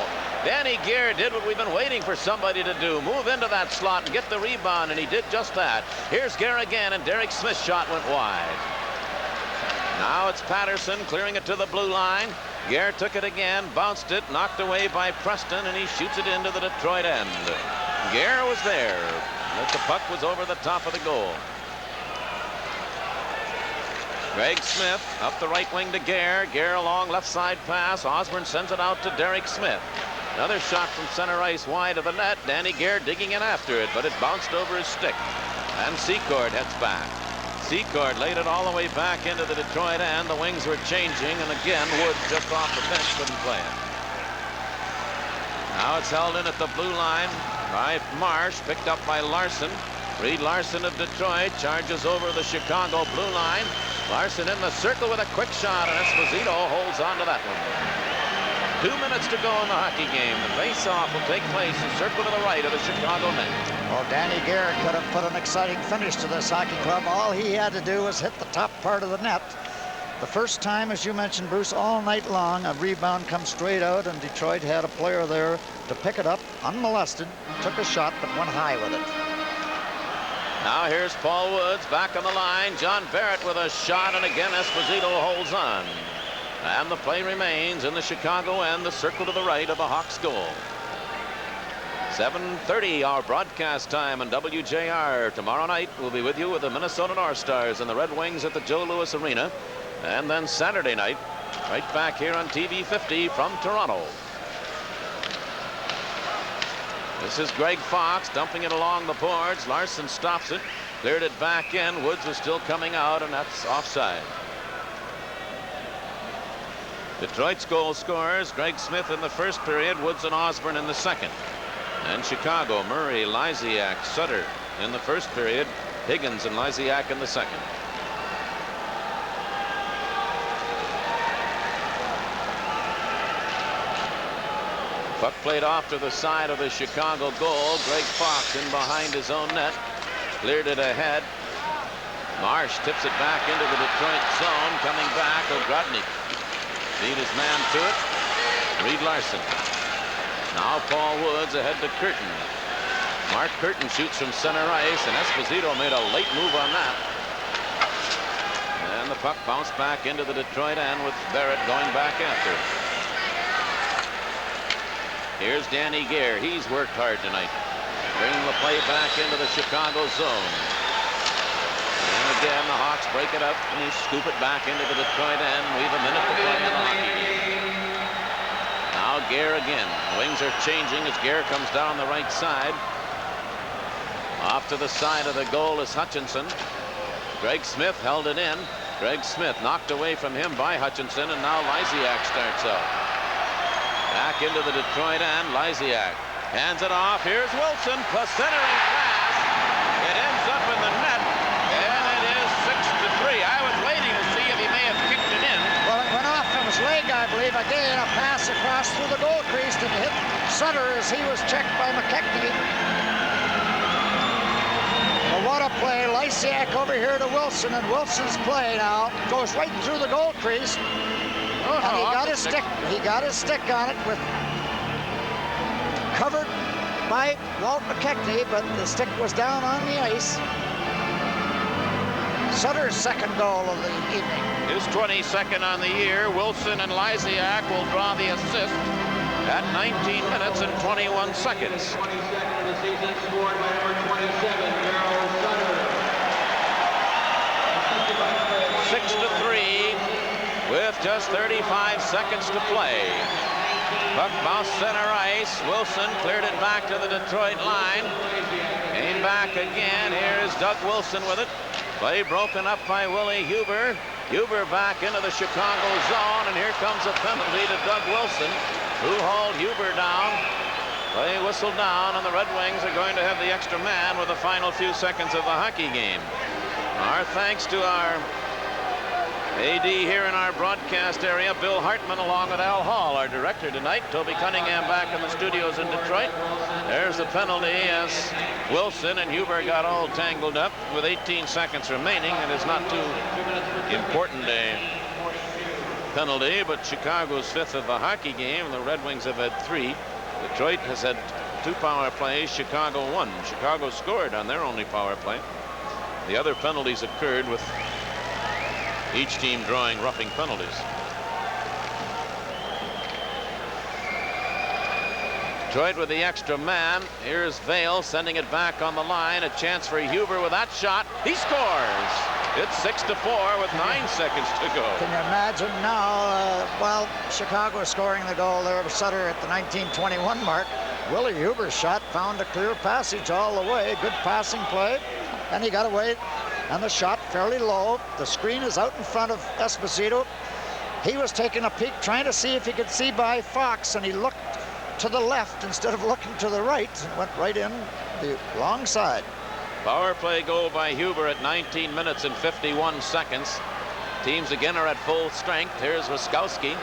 Danny Gare did what we've been waiting for somebody to do. Move into that slot and get the rebound, and he did just that. Here's Gare again, and Derek Smith's shot went wide. Now it's Patterson clearing it to the blue line. Gare took it again, bounced it, knocked away by Preston, and he shoots it into the Detroit end. Gare was there, but the puck was over the top of the goal. Greg Smith up the right wing to Gare. Gare along left side pass. Osborne sends it out to Derek Smith. Another shot from center ice wide of the net. Danny Gare digging in after it, but it bounced over his stick. And Secord heads back. Secord laid it all the way back into the Detroit end. The wings were changing, and again Woods just off the bench couldn't play it. Now it's held in at the blue line by Marsh, picked up by Larson. Reed Larson of Detroit charges over the Chicago blue line. Larson in the circle with a quick shot, and Esposito holds on to that one. 2 minutes to go in the hockey game. The face-off will take place in circle to the right of the Chicago net. Well, Danny Gare could have put an exciting finish to this hockey club. All he had to do was hit the top part of the net. The first time, as you mentioned, Bruce, all night long, a rebound comes straight out, and Detroit had a player there to pick it up unmolested, took a shot, but went high with it. Now here's Paul Woods back on the line. John Barrett with a shot, and again Esposito holds on. And the play remains in the Chicago end, the circle to the right of the Hawks goal. 7:30 our broadcast time on WJR. Tomorrow night we'll be with you with the Minnesota North Stars and the Red Wings at the Joe Louis Arena. And then Saturday night, right back here on TV 50 from Toronto. This is Greg Fox dumping it along the boards. Larson stops it, cleared it back in. Woods was still coming out, and that's offside. Detroit's goal scorers, Greg Smith in the first period, Woods and Osborne in the second. And Chicago, Murray, Lysiak, Sutter in the first period, Higgins and Lysiak in the second. Puck played off to the side of the Chicago goal. Greg Fox in behind his own net. Cleared it ahead. Marsh tips it back into the Detroit zone. Coming back, Ogrodnik beat his man to it. Reed Larson. Now Paul Woods ahead to Curtin. Mark Curtin shoots from center ice, and Esposito made a late move on that. And the puck bounced back into the Detroit end with Barrett going back after it. Here's Danny Gare. He's worked hard tonight. Bringing the play back into the Chicago zone. And again, the Hawks break it up, and they scoop it back into the Detroit end. We have a minute to play in the hockey game. Now Gare again. Wings are changing as Gare comes down the right side. Off to the side of the goal is Hutchinson. Greg Smith held it in. Greg Smith knocked away from him by Hutchinson, and now Lysiak starts out. Back into the Detroit end, Lysiak hands it off. Here's Wilson, the centering pass. It ends up in the net, and it is 6-3. I was waiting to see if he may have kicked it in. Well, it went off from his leg, I believe. Again, a pass across through the goal crease and hit Sutter as he was checked by McKechnie. Well, what a play. Lysiak over here to Wilson, and Wilson's play now goes right through the goal crease. And he got his stick. He got his stick on it with covered by Walt McKechnie, but the stick was down on the ice. Sutter's second goal of the evening. His 22nd on the year. Wilson and Lysiak will draw the assist at 19 minutes and 21 seconds. 22nd of the season, scored by number 27, Darryl Sutter. 6-3 with just 35 seconds to play. Puck bounced center ice. Wilson cleared it back to the Detroit line. Came back again. Here's Doug Wilson with it. Play broken up by Willie Huber. Huber back into the Chicago zone, and here comes a penalty to Doug Wilson, who hauled Huber down. Play whistled down, and the Red Wings are going to have the extra man with the final few seconds of the hockey game. Our thanks to our AD here in our broadcast area, Bill Hartman, along with Al Hall, our director tonight. Toby Cunningham back in the studios in Detroit. There's the penalty as Wilson and Huber got all tangled up with 18 seconds remaining. It is not too important a penalty, but Chicago's 5th of the hockey game. The Red Wings have had 3. Detroit has had 2 power plays. Chicago 1. Chicago scored on their only power play. The other penalties occurred with each team drawing roughing penalties. Detroit with the extra man. Here's Vail sending it back on the line. A chance for Huber with that shot. He scores. It's 6-4 with 9 seconds to go. Can you imagine now, well, Chicago scoring the goal there of Sutter at the 19:21 mark. Willie Huber's shot found a clear passage all the way. Good passing play, and he got away. And the shot fairly low. The screen is out in front of Esposito. He was taking a peek, trying to see if he could see by Fox, and he looked to the left instead of looking to the right, and went right in the long side. Power play goal by Huber at 19 minutes and 51 seconds. Teams again are at full strength. Here's Wiskowski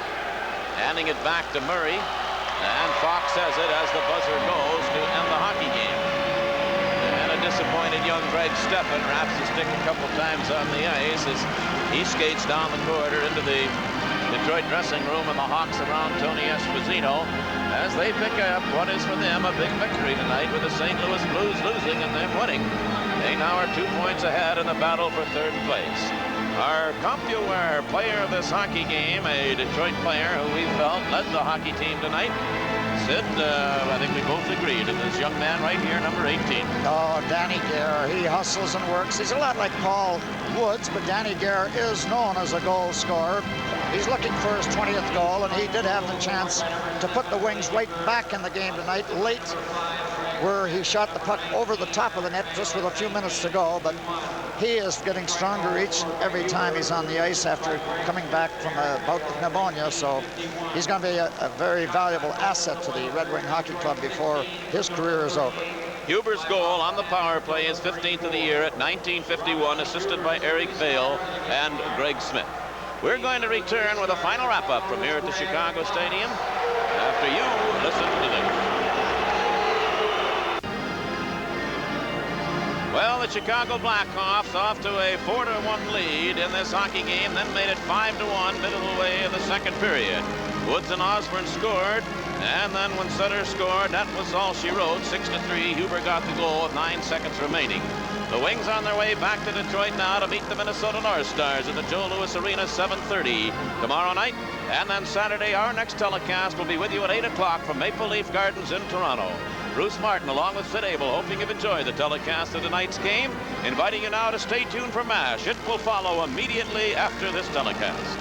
handing it back to Murray, and Fox has it as the buzzer goes to end the hockey game. Disappointed young Greg Steffen wraps the stick a couple times on the ice as he skates down the corridor into the Detroit dressing room, and the Hawks around Tony Esposito as they pick up what is for them a big victory tonight, with the St. Louis Blues losing and them winning. They now are 2 points ahead in the battle for 3rd place. Our CompuWare player of this hockey game, a Detroit player who we felt led the hockey team tonight, Sid, I think we both agreed, and this young man right here, number 18. Oh, Danny Gare, he hustles and works. He's a lot like Paul Woods, but Danny Gare is known as a goal scorer. He's looking for his 20th goal, and he did have the chance to put the Wings right back in the game tonight, late, where he shot the puck over the top of the net just with a few minutes to go, but he is getting stronger each and every time he's on the ice after coming back from a bout with pneumonia, so he's going to be a very valuable asset to the Red Wing Hockey Club before his career is over. Huber's goal on the power play is 15th of the year at 19:51, assisted by Eric Vail and Greg Smith. We're going to return with a final wrap-up from here at the Chicago Stadium after you listen to this. Well, the Chicago Blackhawks off to a 4-1 lead in this hockey game, then made it 5-1 middle of the way in the second period. Woods and Osborne scored, and then when Sutter scored, that was all she wrote. 6-3, Huber got the goal with 9 seconds remaining. The Wings on their way back to Detroit now to meet the Minnesota North Stars at the Joe Louis Arena, 7:30 tomorrow night. And then Saturday, our next telecast will be with you at 8 o'clock from Maple Leaf Gardens in Toronto. Bruce Martin along with Sid Abel, hoping you've enjoyed the telecast of tonight's game, inviting you now to stay tuned for MASH. It will follow immediately after this telecast.